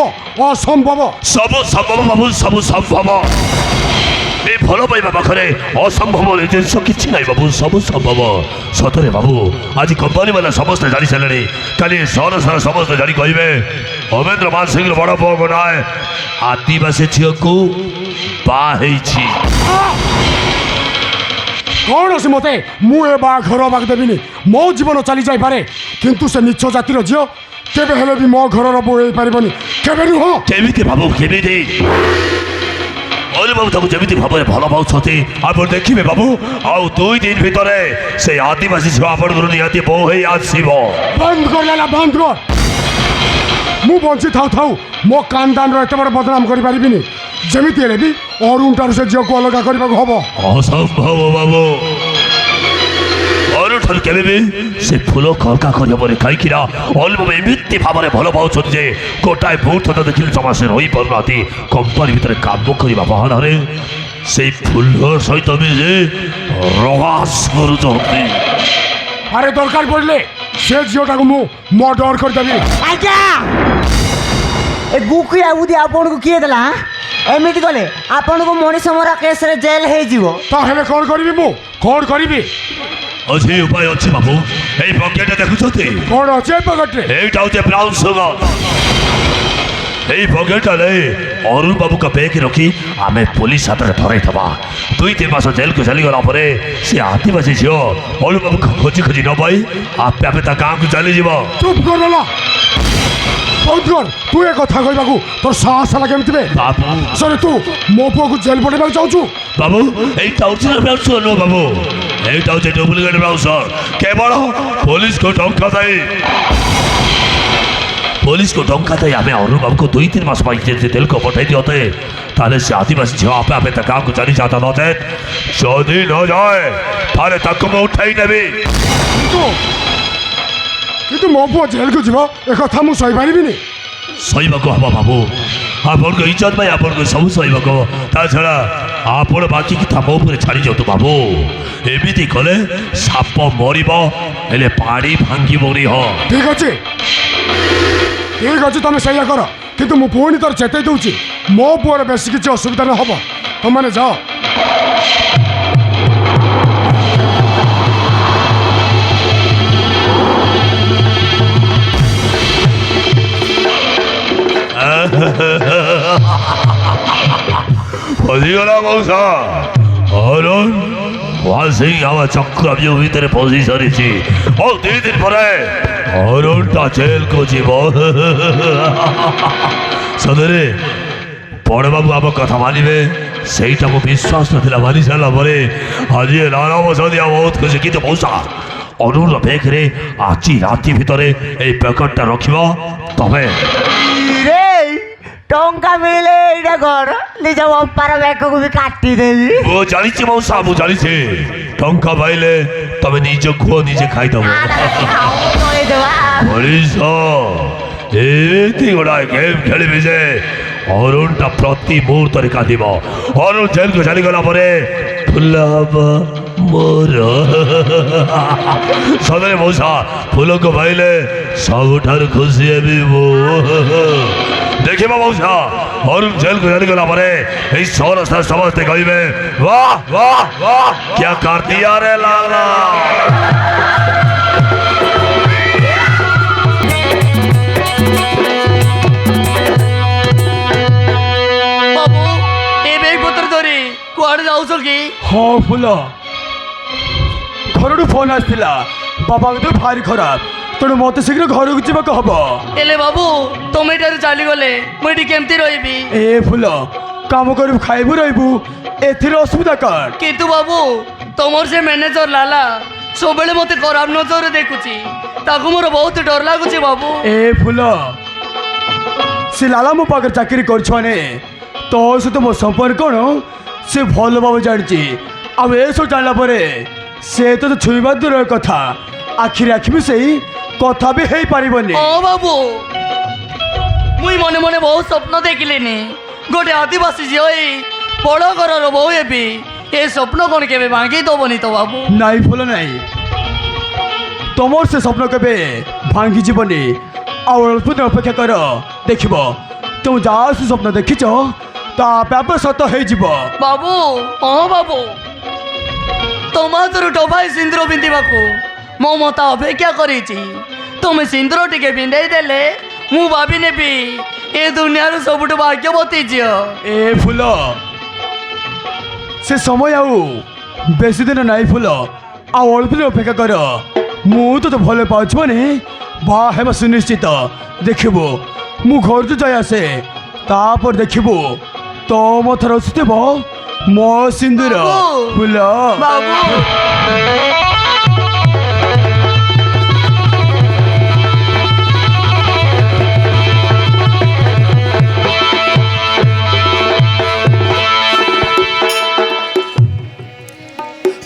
[SPEAKER 5] असंभव
[SPEAKER 1] सब संभव बाबू सब संभव ए भल पाइबा पाखरे असंभव जिस किसी ना बाबू सब संभव सतरे बाबू आज कंपनी वाला समस्त जानी सारे काली सहर सारा समस्त जानी कहे अमेन्द्र मान सिंह बड़ पुओ गोटाए आदिवासी झील को बाही
[SPEAKER 5] कौन से मत मुझे घर बाग देवी मो जीवन चली जापे किंतु से नीच जातिर झील केवे हेले भी मो घर बो हो पारनि केवे नुह
[SPEAKER 1] केमी बाबू केमी अरे बाबू ताको जमी भाव में भल पाँच आप देखिए बाबू आउ 2 दिन भितर से आदिवासी झील आप निहती बो आसब
[SPEAKER 5] बंद कर लाला बंद कर मु बंची थाउ थाउ मो खानदान एत बड़ बदनाम कर पारि जमी हेले भी अरुण ठार से झील को अलग करने हम
[SPEAKER 1] असंभव बाबू अरुण ठार के से फूल कलका करे कहीं अल्प एमती भाव में भल पाँच गोटाए बहुत देखिले जमा से रही पार कंपनी भितर काम करने बहाना से फूल सहित भी रवास कर
[SPEAKER 5] আরে দরকার পড়লে সে ঝিওটাকে মু মর্ডর କରିଦେବି।
[SPEAKER 2] ଆଜ୍ଞା ଏ ଗୁକୁଆ ବୁଦ୍ଧି ଆପଣଙ୍କୁ କିଏ ଦେଲା ଏମିତି କଲେ ଆପଣଙ୍କୁ ମଣିଷ ମରା କେସ୍ରେ ଜେଲ୍ ହେଇଯିବ।
[SPEAKER 5] ତାହେଲେ କ'ଣ କରିବି ମୁଁ କ'ଣ କରିବି
[SPEAKER 1] ଅଛି ଉପାୟ ଅଛି ବାବୁ ଏଇ ପକେଟଟା ଦେଖୁଛନ୍ତି
[SPEAKER 5] କ'ଣ ଅଛି ଏ ପକେଟରେ?
[SPEAKER 1] এইটা হচ্ছে ব্রাউন সুগার এই পকেটটা নেই অরুণ বাবুকে ব্যাগে রখি আমি পুলিশ হাତରେ ধরাই দেবা 2-3 মাস জেলକୁ ଚାଲିଗଲା ପରେ ସେ ଆଦିବାସୀ ଝିଅ ଅରୁଣ ବାବୁକୁ ଖୋଜି ଖୋଜି ନ ପାଇ ଆପେ ଆପେ ତା ଗାଁକୁ ଚାଲିଯିବ।
[SPEAKER 5] ଚୁପ୍ କରଲା ବହୁତ କର ତୁ ଏ କଥା କହିବାକୁ ତୋର ସାହସ ହେଲା କେମିତି ବେ?
[SPEAKER 1] ବାବୁ
[SPEAKER 5] ସରେ ତୁ ମୋ ପୁଅକୁ ଜେଲ୍ ପଠେଇବାକୁ ଚାହୁଁଛୁ?
[SPEAKER 1] ବାବୁ এইটা অরিজিনাল ব্রাউন সুগার নয় বাবু এইটা হচ্ছে ডুপ্লিকেট ব্রাউন সুগার কেবল পুলিশকে টঙ্কা দেয় পুলিশকে টঙ্কা দেয় আমি অরুণ বাবুকে 2-3 মাস ପାଇଁ ଯଦି ଜେଲକୁ ପଠାଇ ଦିଅନ୍ତେ ତାହେଲେ ସେ ଆଦିବାସୀ ଝିଅ ଆପେ ଆପେ ତା ଗାଁକୁ ଚାଲିଯାଆନ୍ତା ନଚେତ୍ ଯଦି ନ ଯାଏ ତାହେଲେ ତାକୁ ମୁଁ ଉଠାଇ ନେବି।
[SPEAKER 5] କିନ୍ତୁ ମୋ ପୁଅ ଜେଲ୍କୁ ଯିବ ଏ କଥା ମୁଁ ସହିପାରିବିନି।
[SPEAKER 1] ସହିବାକୁ ହବ ବାବୁ ଆପଣଙ୍କ ଇଜ୍ଜତ ପାଇଁ ଆପଣଙ୍କୁ ସବୁ ସହିବାକୁ ହବ ତା ଛଡ଼ା ଆପଣ ବାକିକି ତା ମୋ ଉପରେ ଛାଡ଼ି ଯାଆନ୍ତୁ ବାବୁ ଏମିତି କଲେ ସାପ ମରିବ ହେଲେ ପାଣି ଭାଙ୍ଗିବନି ହଁ।
[SPEAKER 5] ଠିକ୍ ଅଛି ତମେ ସେଇଆ କର କିନ୍ତୁ ମୁଁ ପୁଣି ତୋର ଚେତେଇ ଦେଉଛି ମୋ ପୁଅର ବେଶୀ କିଛି ଅସୁବିଧା ନ ହବ ତମମାନେ ଯାଅ।
[SPEAKER 1] ଫସିଗଲା ମଉସା ଅରୁଣ ୱାସିଂ ଆମ ଚକ୍ରବ୍ୟୁ ଭିତରେ ପଶି ସାରିଛି ଆଉ 2 ଦିନ ପରେ ଅରୁଣଟା ଜେଲକୁ ଯିବ। ସତରେ ବଡ଼ବାବୁ ଆମ କଥା ମାନିବେ ସେଇଟା ମୁଁ ବିଶ୍ୱାସ ନଥିଲା ମାନି ସାରିଲା ପରେ ଆଜି ନାନା ବସଦିଆ ବହୁତ ଖୁସି କିନ୍ତୁ ମଉସା ଅରୁଣର ବ୍ୟାଗରେ ଆଜି ରାତି ଭିତରେ ଏଇ ପ୍ୟାକେଟଟା ରଖିବ ତମେ
[SPEAKER 2] ରେ ଟଙ୍କା ମିଳିଲେ ଏଇଟା କର ନିଜ ବାପାର ବ୍ୟାଗକୁ ବି କାଟିଦେବି।
[SPEAKER 1] ମୁଁ ଜାଣିଛି ମଉସା ମୁଁ ଜାଣିଛି ଟଙ୍କା ପାଇଲେ ତମେ ନିଜ କୁହ ନିଜେ ଖାଇଦବ। ମଣିଷ ଏମିତି ଗୁଡ଼ାଏ ଗେମ୍ ଖେଳିବି ଯେ ଅରୁଣଟା ପ୍ରତି ମୁହୂର୍ତ୍ତରେ କାନ୍ଦିବ। ଅରୁଣ ଜେଲକୁ ଚାଲିଗଲା ପରେ ଫୁଲ ହବ ମୋର ସଦରେ ମଉସା ଫୁଲକୁ ପାଇଲେ ସବୁଠାରୁ ଖୁସି ହେବି ମୁଁ। ଦେଖିବ ମଉସା ଅରୁଣ ଜେଲକୁ ଚାଲିଗଲା ପରେ ଏଇ ସହରସ୍ଥା ସମସ୍ତେ କହିବେ ବାଃ ବାଃ ବାଃ କ୍ୟା କର ଦିଆ ରେ ଲାଲା।
[SPEAKER 4] ବାବୁ ଏ ବେଗ ପତ୍ର ଧରି କୁଆଡ଼େ ଯାଉଛ କି?
[SPEAKER 5] ହଁ ଫୁଲ ଘରଠୁ ଫୋନ୍ ଆସିଥିଲା ବାବାଙ୍କ ଦେହ ଭାରି ଖରାପ ତେଣୁ ମୋତେ ଶୀଘ୍ର ଘରକୁ ଯିବାକୁ ହବ।
[SPEAKER 4] ହେଲେ ବାବୁ ତମେ ଏଠାରୁ ଚାଲିଗଲେ ମୁଁ ଏଠି କେମିତି ରହିବି?
[SPEAKER 5] ଏ ଫୁଲ କାମ କରିବୁ ଖାଇବୁ ରହିବୁ ଏଥିରେ ଅସୁବିଧା କଣ?
[SPEAKER 4] କିନ୍ତୁ ବାବୁ ତମର ସେ ମ୍ୟାନେଜର ଲାଲା ସବୁବେଳେ ମୋତେ ଖରାପ ନଜରରେ ଦେଖୁଛି ତାକୁ ମୋର ବହୁତ ଡର ଲାଗୁଛି ବାବୁ।
[SPEAKER 5] ଏ ଫୁଲ ସେ ଲାଲା ମୋ ପାଖରେ ଚାକିରି କରିଛ ମାନେ ତୋ ସହିତ ମୋ ସମ୍ପର୍କ କ'ଣ ସେ ଭଲ ଭାବେ ଜାଣିଛି ଆଉ ଏସବୁ ଜାଣିଲା ପରେ ସେ ତୋତେ ଛୁଇଁବା ଦୂରର କଥା ଆଖିରେ ଆଖି ମିଶେଇ କଥା ବି ହେଇପାରିବନି।
[SPEAKER 4] ହଁ ବାବୁ ମୁଇଁ ମନେ ମନେ ବହୁତ ସ୍ୱପ୍ନ ଦେଖିଲିନି ଗୋଟେ ଆଦିବାସୀ ଝିଅ ଏଇ ବଡ଼ ଘରର ବୋଉ ହେବି ଏ ସ୍ୱପ୍ନ କ'ଣ କେବେ ଭାଙ୍ଗି ଦେବନି ତ ବାବୁ?
[SPEAKER 5] ନାଇଁ ଫୁଲ ନାଇଁ ତମର ସେ ସ୍ୱପ୍ନ କେବେ ଭାଙ୍ଗି ଯିବନି ଆଉ ଅଳ୍ପ ଦିନ ଅପେକ୍ଷା କର ଦେଖିବ ତୁମେ ଯାହା ସେ ସ୍ୱପ୍ନ ଦେଖିଛ ତା ଆପେ ଆପେ ସତ ହେଇଯିବ।
[SPEAKER 4] ବାବୁ ହଁ ବାବୁ ତମ ହାତରୁ ଟୋପାଏ ସିନ୍ଦୁର ପିନ୍ଧିବାକୁ ମୋ ମତା ଅପେକ୍ଷା କରିଛି ତୁମେ ସିନ୍ଦୁର ଟିକେ ପିନ୍ଧେଇ ଦେଲେ ମୁଁ ଭାବି ନେବି ଏ ଦୁନିଆର ସବୁଠୁ ଭାଗ୍ୟବତୀ ଝିଅ।
[SPEAKER 5] ଏ ଫୁଲ ସେ ସମୟ ଆଉ ବେଶୀ ଦିନ ନାହିଁ ଫୁଲ ଆଉ ଅଳ୍ପ ଦିନ ଅପେକ୍ଷା କର ମୁଁ ତୋତେ ଭଲ ପାଉଛି ମାନେ ବାହା ହେବା ସୁନିଶ୍ଚିତ ଦେଖିବୁ ମୁଁ ଘରକୁ ଯାଇ ଆସେ ତାପରେ ଦେଖିବୁ ତୋ ମଥାରେ ଆସୁଥିବ ମୋ ସିନ୍ଦୁର ଫୁଲ।
[SPEAKER 4] ବାବୁ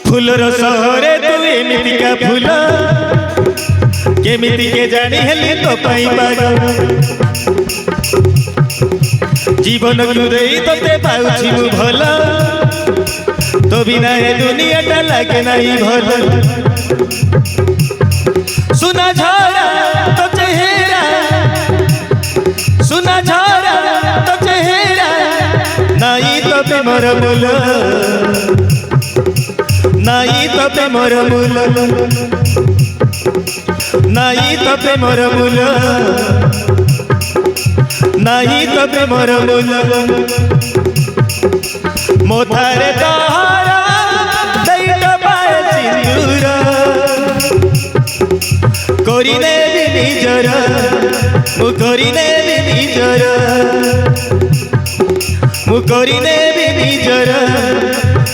[SPEAKER 3] फूलर सहरे तू एमितिका फूल केमिति के जानी हेली तो पाई पागल जीवन को देई तोते पाउछि मु भल तो बिना ए दुनिया टा लागे नाही भल सुना झरा तो चेहरा सुना झरा तो चेहरा नाई तो प्रेमर मूल नाई तो प्रेमर मूल नाई तो प्रेमर मूल नाई तो प्रेमर मूल मोथारे तहारा दैट पाए सिंदूर करिने भी निजर मु करिने भी निजर मु करिने भी निजर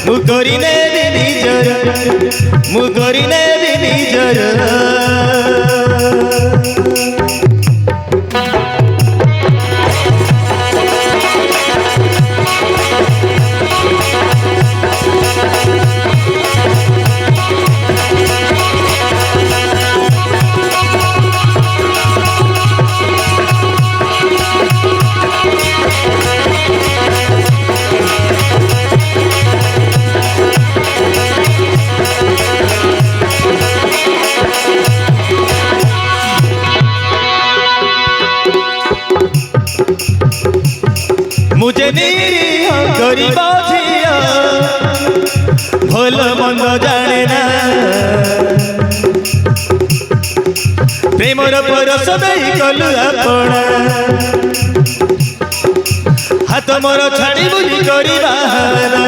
[SPEAKER 3] मु करिने भी निजर मु करिने भी निजर मुझे निरीह गरीब झिया भल मंद जाने ना प्रेमर परस देई कलु आपणा हाथ मोर छाड़ी बुझी करी बाहाना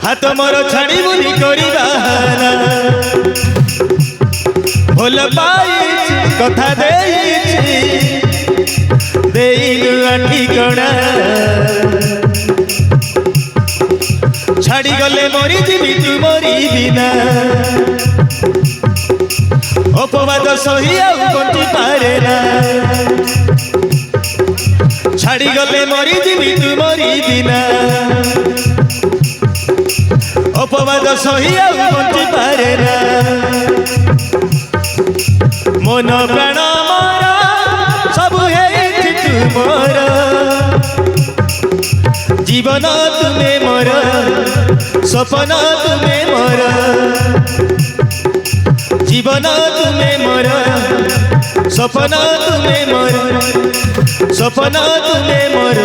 [SPEAKER 3] हाथ मोर छाड़ी बुझी करी बाहाना भल पाई कथा देई ठिकଣା छाड़ी गले मरी जीवी तू मरी बिना अपवाद सही बंची पारे ना छाड़ी गले मरी जीवी तू मरी बिना अपवाद सही बंची पारे ना मन प्राण मारा सब है तुमर जीवन तुम्हें मोर सपना तुम्हें मोर जीवन तुम्हें मोर सपना तुम्हें मोर सपना तुम्हें मोर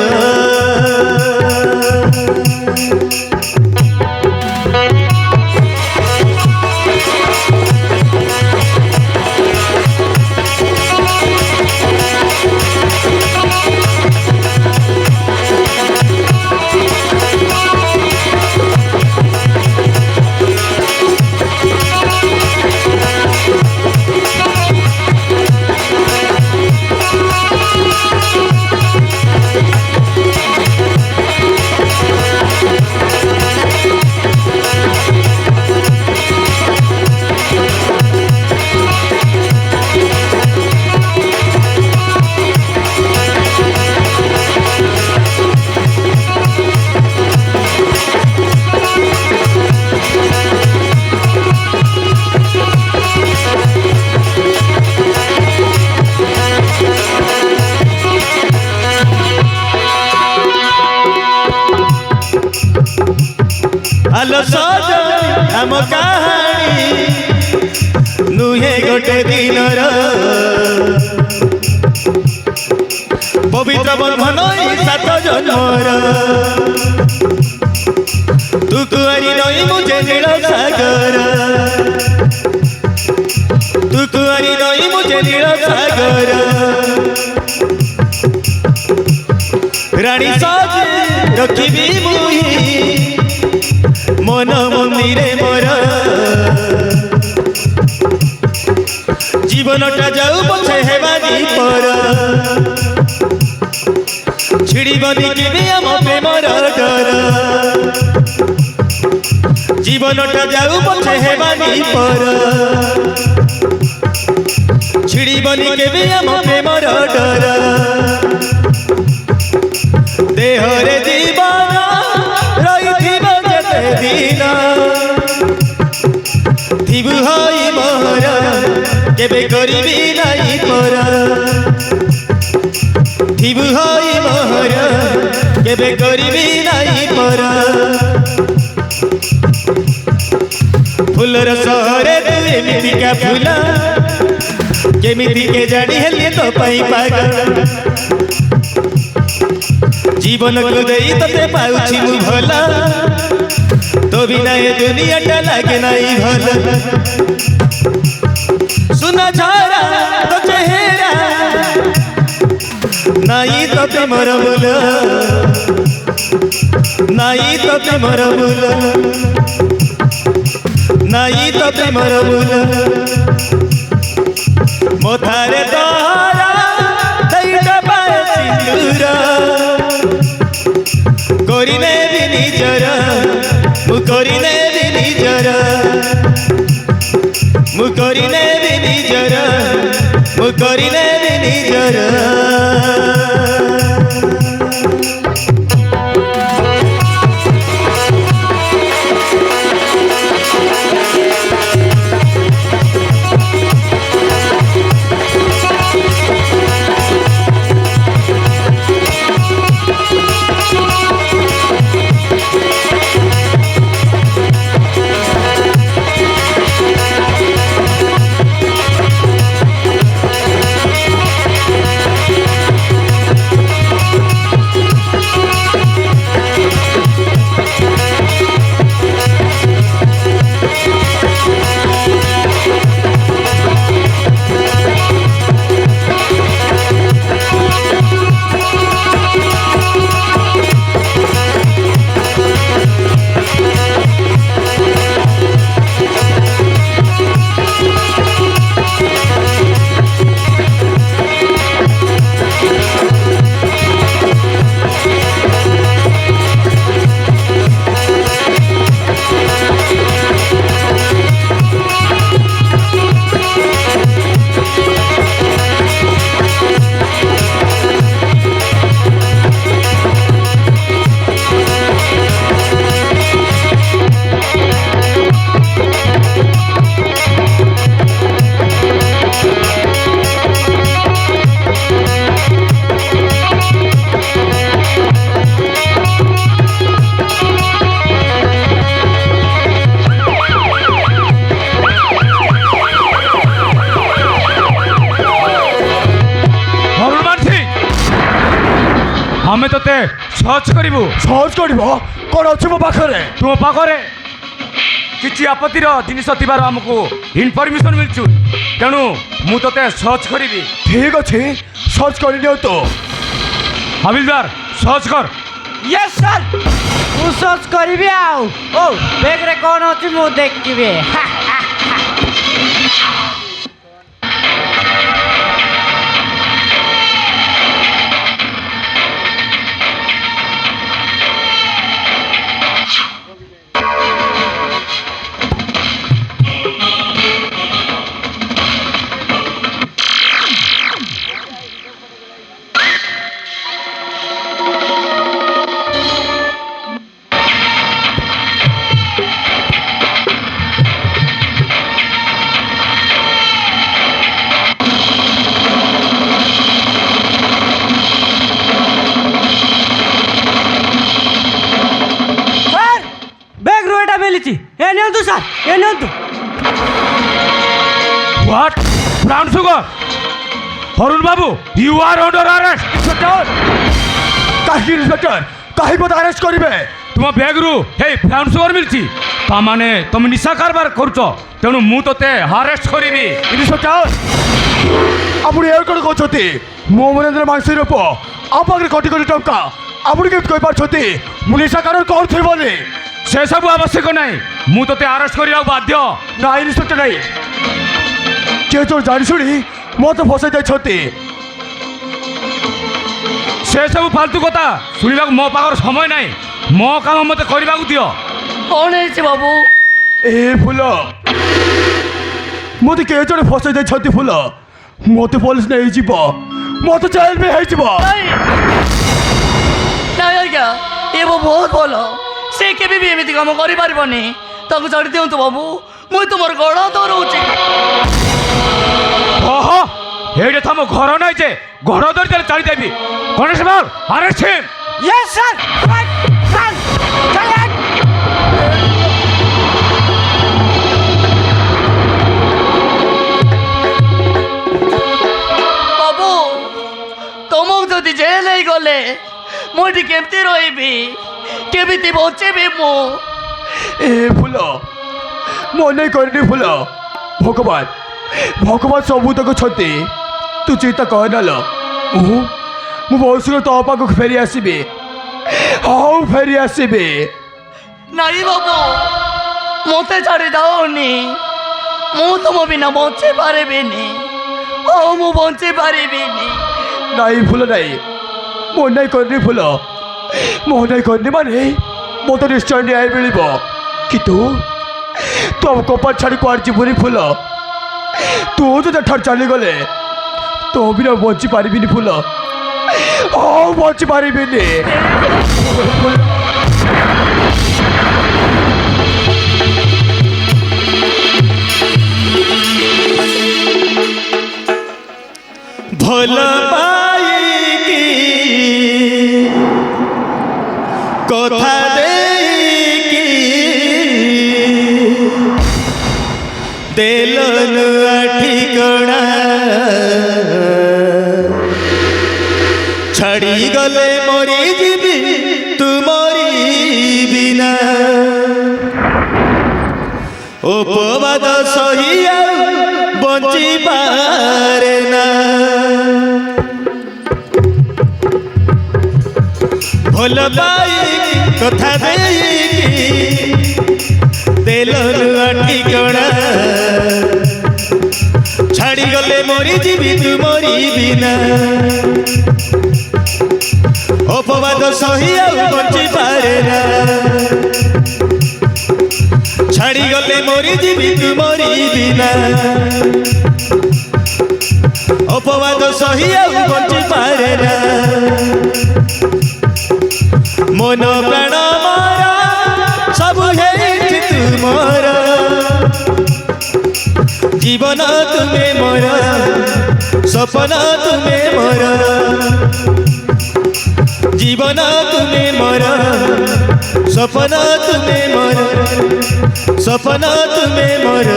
[SPEAKER 3] आलो सजनी आम कहानी नुहे गोटे दिनर पवित्र बंधन सात जन्मर तू कुआरी नई मुझे नील सागर तू कुआरी नई मुझे नील सागर रानी साज रखी मुही मन मंदिरे मोर जीवनटा जाऊ पछे हेबानी पर छिड़ीबनी केबे आम प्रेमर डर जीवनटा जाऊ पछे हेबानी पर छिड़ीबनी केबे आम प्रेमर डर देहरे जीवन रही दिन थिबु हई मोर केबे करिबी नहीं पर थिबु हई मोर केबे करिबी नहीं पर फुलर सहरे तू एमितिका फुल केमिति के जानी हेली तो पाई पागल जीवन को देई तते पाउछि मु भला तो बिना ये दुनिया टा लागे नहीं भला सुना झारा तो चेहरा नहीं तो प्रेमर बोल नहीं तो प्रेमर बोल नहीं तो प्रेमर बोल मोथारे तोहरा दैटा पाए सिंदूर करिने भी निजर मु करिने भी निजर मु करिने भी निजर मु करिने भी निजर
[SPEAKER 5] ଆମେ ତତେ ସର୍ଚ୍ଚ କରିବୁ ସର୍ଚ୍ଚ କରିବ କ'ଣ ଅଛି ମୋ ପାଖରେ ତୁମ ପାଖରେ କିଛି ଆପତ୍ତିର ଜିନିଷ ଥିବାର ଆମକୁ ଇନଫର୍ମେସନ୍ ମିଳୁଛୁ ତେଣୁ ମୁଁ ତତେ ସର୍ଚ୍ଚ କରିବି ଠିକ୍ ଅଛି ସର୍ଚ୍ଚ କରିନିଅନ୍ତୁ ହାବିଲଦାର ସର୍ଚ୍ଚ କର
[SPEAKER 2] यस सर ମୁଁ ସର୍ଚ୍ଚ କରିବି ଆଉ ଓ ବ୍ୟାଗରେ କ'ଣ ଅଛି ମୁଁ ଦେଖିବି
[SPEAKER 5] What? Brown sugar? Harun Babu, you are under arrest. Inspector! কাহি ইন্সপেক্টর কাহি মতো আরেস্ট করিবে তোমার ব্যাগরু হেই ব্রাউন সুগার মিলছি তা মানে তুমি নিশা কারবার করছ তেণু মু তোতে আরেস্ট করিবি ইন্সপেক্টর আপনি এর কোন কইছতি মো মনেন্দ্র মাংসের উপ আপাকে কোটি কোটি টঙ্কা আপনি কেমতি কই পারছতি মু নিশা কারণ করছি বলে সেসব আবশ্যক নাই মু তোতে আরেস্ট করিবা বাধ্য না ইন্সপেক্টর নাই কে তোর জানি শুনি মতো ফসাই যাইছতি সেসব ফালতু কথা শুনিବାକୁ ମୋ ପାଖରେ ସମୟ ନାହିଁ ମୋ କାମ ମୋତେ କରିବାକୁ ଦିଅ
[SPEAKER 4] କ'ଣ ହେଇଛି ବାବୁ
[SPEAKER 5] ଏ ଫୁଲ ମୋତେ କେ ଜଣେ ଫସାଇ ଦେଇଛନ୍ତି ଫୁଲ ମୋତେ ପୋଲିସ ନେଇଯିବ ମୋତେ ଜେଲ୍ ବି ହେଇଯିବ
[SPEAKER 4] ନାଇଁ ଆଜ୍ଞା ଏ ବାବୁ ବହୁତ ଭଲ ସେ କେବେ ବି ଏମିତି କାମ କରିପାରିବନି ତାକୁ ଛାଡ଼ି ଦିଅନ୍ତୁ ବାବୁ ମୁଁ ତୁମର ଗଳ ଧରଉଛି
[SPEAKER 5] ଓହୋ ଏଇଟା ତ ଆମ ଘର ନାହିଁ ଯେ ଘର ଧରି ତାହେଲେ ଛାଡ଼ିଦେବି କନେଷ୍ଟବଳ ଆରେଷ୍ଟ ହିମ୍
[SPEAKER 2] यस सर
[SPEAKER 4] ଯଦି ଜେଲ୍ ହେଇଗଲେ ମୁଁ ଏଠି କେମିତି ରହିବି କେମିତି ବଞ୍ଚିବି ମୁଁ
[SPEAKER 5] ଏ ଫୁଲ ମନେ କରିନି ଫୁଲ ଭଗବାନ ଭଗବାନ ସବୁ ତକ ଛତି ତୁ ଚିନ୍ତା କରନା ଲ ମୁଁ ବହୁତ ଶୀଘ୍ର ତୋ ପାଖକୁ ଫେରି ଆସିବି ହଉ ଫେରି ଆସିବି
[SPEAKER 4] ନାଇଁ ବାବୁ ମୋତେ ଛାଡ଼ି ଯାଉନି ମୁଁ ତୁମ ବିନା ବଞ୍ଚି ପାରିବିନି ଆଉ ମୁଁ ବଞ୍ଚି ପାରିବିନି
[SPEAKER 5] ନାଇଁ ଫୁଲ ନାଇଁ ମନେ କରିନି ଫୁଲ ମନେ କରିନି ମାନେ ମୋତେ ନିଶ୍ଚୟ ନ୍ୟାୟ ମିଳିବ କିନ୍ତୁ ତୁ ଆମ କପାଳ ଛାଡ଼ି କୁଆଡ଼େ ଯିବୁନି ଫୁଲ ତୁ ଯଦି ଏଠାରୁ ଚାଲିଗଲେ ତୋ ବିନା ବଞ୍ଚି ପାରିବିନି ଫୁଲ ହଉ ବଞ୍ଚି ପାରିବିନି
[SPEAKER 3] ଭଲ ପାଇକି କଥା ଦେଇକି ଦେଲନୁ ଠିକଣା ଛାଡ଼ି ଗଲେ ମରି ଯିବି ତୁ ମରି ବିନା ଉପବାଦ ସହି ଆଉ ବଞ୍ଚି ପାରେ ନା ଭଲ ପାଇକି କଥା ଦେଇକି ଦେଲନୁ ଠିକଣା ଛାଡ଼ି ଗଲେ ମରି ଯିବି ତୁ ମରି ବିନା ଅପବାଦ ସହି ଆଉ ବଞ୍ଚି ପାରେ ନା ଛାଡ଼ି ଗଲେ ମରି ଯିବି ତୁ ମରି ବିନା ଅପବାଦ ସହି ଆଉ ବଞ୍ଚି ପାରେ ନା মন প্রাণ মারা সবু হেইছি তুমর জীবন তুমি মোর স্বপ্ন তুমি মোর জীবন তুমি মোর স্বপ্ন তুমি মোর স্বপ্ন তুমি মোর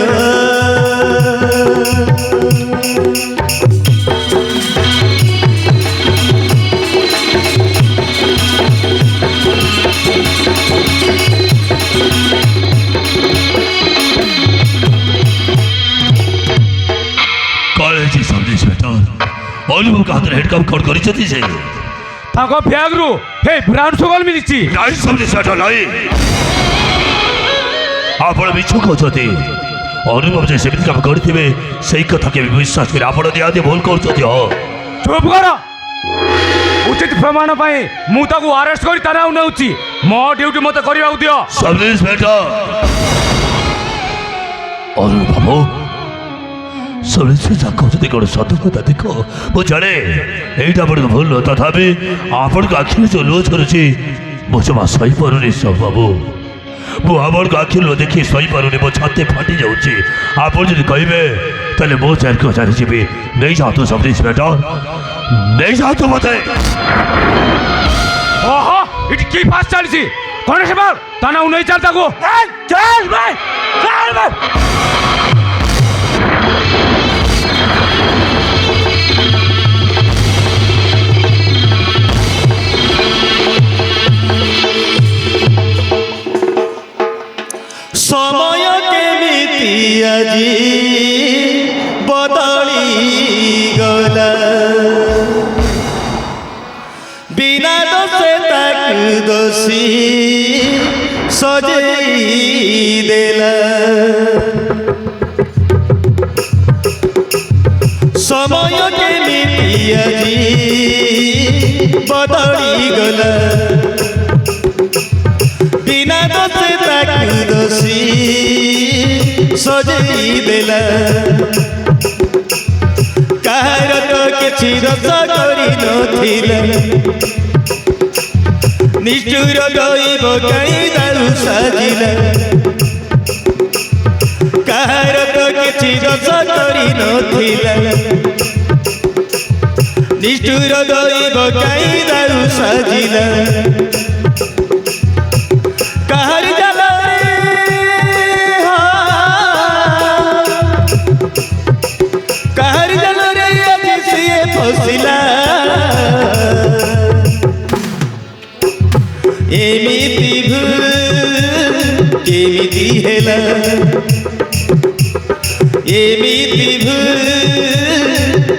[SPEAKER 1] कॉलेज सब इंस्पेक्टर अनुभव का हाथ हेड कम कोड କରିଛନ୍ତି ସେ
[SPEAKER 8] ତାଙ୍କ ବ୍ୟାଗରୁ ହେ ବ୍ରାଉନ୍ ସୁଗର ମିଳିଛି
[SPEAKER 1] ନାଇଁ ସବୁ ଇନ୍ସପେକ୍ଟର ନାଇଁ ଆପଣ ମିଛ କହୁଛନ୍ତି ଅନୁଭବ ଯେ ସେମିତି କାମ କରିଥିବେ ସେଇ କଥା କେବେ ବିଶ୍ୱାସ କରି ଆପଣ ନିହାତି ଭୁଲ କରୁଛନ୍ତି ହଁ
[SPEAKER 8] ଚୁପ୍ କର ଉଚିତ ପ୍ରମାଣ ପାଇଁ ମୁଁ ତାକୁ ଆରେଷ୍ଟ କରି ତା ନାଁ ନେଉଛି ମୋ ଡ୍ୟୁଟି ମୋତେ କରିବାକୁ ଦିଅ
[SPEAKER 1] सब इंस्पेक्टर ଅନୁଭବ ସଲିସିଟା କହୁଛନ୍ତି କ'ଣ ସତ କଥା ଦେଖ ମୁଁ ଜାଣେ ଏଇଟା ଆପଣଙ୍କ ଭୁଲ ତଥାପି ଆପଣଙ୍କ ଆଖିରେ ଯେଉଁ ଲୁହ ଝରୁଛି ମୁଁ ଜମା ସହିପାରୁନି ବାବୁ ମୁଁ ଆପଣଙ୍କ ଆଖିରେ ଲୁହ ଦେଖି ସହିପାରୁନି ମୋ ଛାତି ଫାଟି ଯାଉଛି ଆପଣ ଯଦି କହିବେ ତାହେଲେ ମୁଁ ଚାରିକୁ ଚାଲିଯିବି ନେଇଯାଆନ୍ତୁ ସବୁ ଇନ୍ସପେକ୍ଟର ନେଇଯାଆନ୍ତୁ ମୋତେ
[SPEAKER 8] ଓହୋ ଏଠି କି ଫାଷ୍ଟ ଚାଲିଛି କନେଷ୍ଟବଳ ତା ନାଁ ନେଇ ଚାଲ ତାକୁ ଚାଲ ଭାଇ ଚାଲ ଭାଇ
[SPEAKER 3] সময় কেমিতি আজি বদলি গলা বিনা দোষে তাকে দোষী সজেই দেলা সময় কেমিতি আজি বদলি গলা বিনা দোষে তাকে দোষী সজেই দেলা কাহার তো কিছু দোষ করি নথিলা নিষ্ঠুর দৈব কাই দারু সাজিলা কাহার তো কিছু দোষ করি নথিলা নিষ্ঠুর দৈব কাই দারু সাজিলা কাহার জালারে কাহার জালারে আজি সিয়ে ফসিলা ହେଲା ଏମିତି ଭୁଲ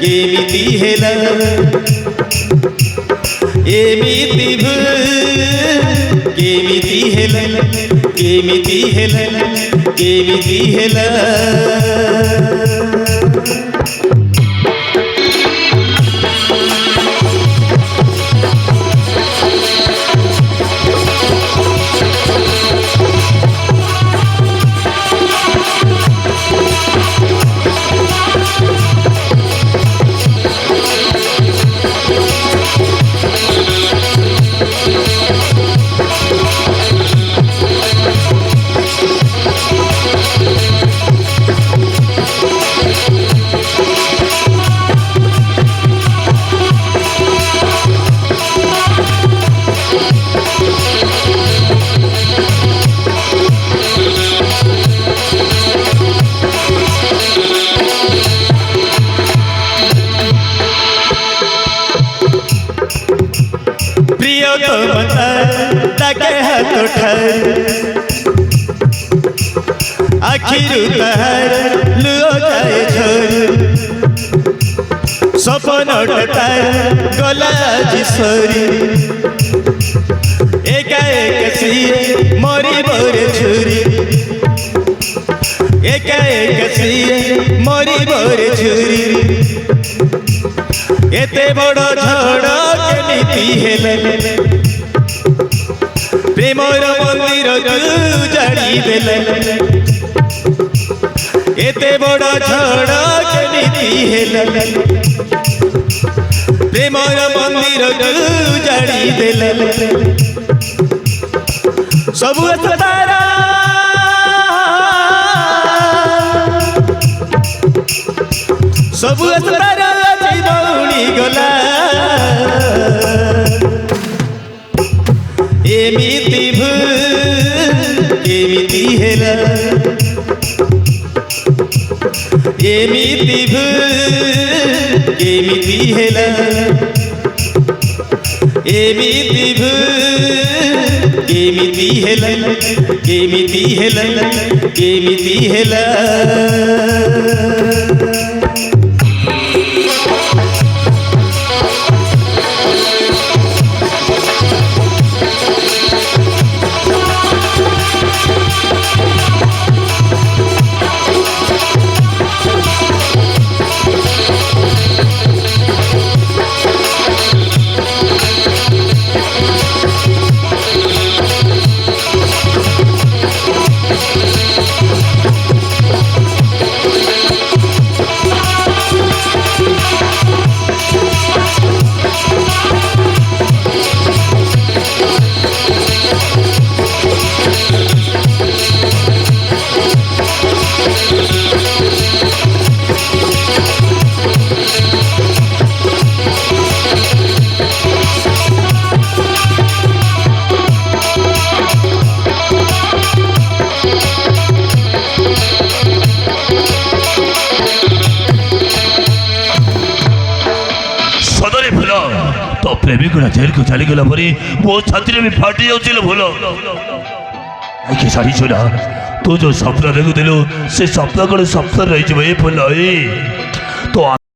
[SPEAKER 3] କେମିତି ହେଲା ଏମିତି ଭୁଲ କେମିତି ହେଲା କେମିତି ହେଲା କେମିତି ହେଲା आखिर तार लुओ जाए झर सपन तार गला जिसरी एका एक सिए मरी बरे छुरी एका एक सिए मरी बरे छुरी एते बड़ झड़ केमिति हेले प्रेमर मंदिर उजाड़ी देले एते बड़ झड़ केमिति हेले प्रेमर मंदिर उजाड़ी देले सबु तारा सबु तारा जीवनी गला एमिति भूल केमिति हेला एमिति भूल केमिति हेला एमिति भूल केमिति हेला केमिति हेला केमिति हेला
[SPEAKER 1] प्रेमिकड़ा जेल को चलीगला परी मो छाती भी फाटी जाऊँ भूल आखि सारी छोड़ा तू जो स्वप्न देखुलु से स्वप्न कौन स्वप्न रही फुल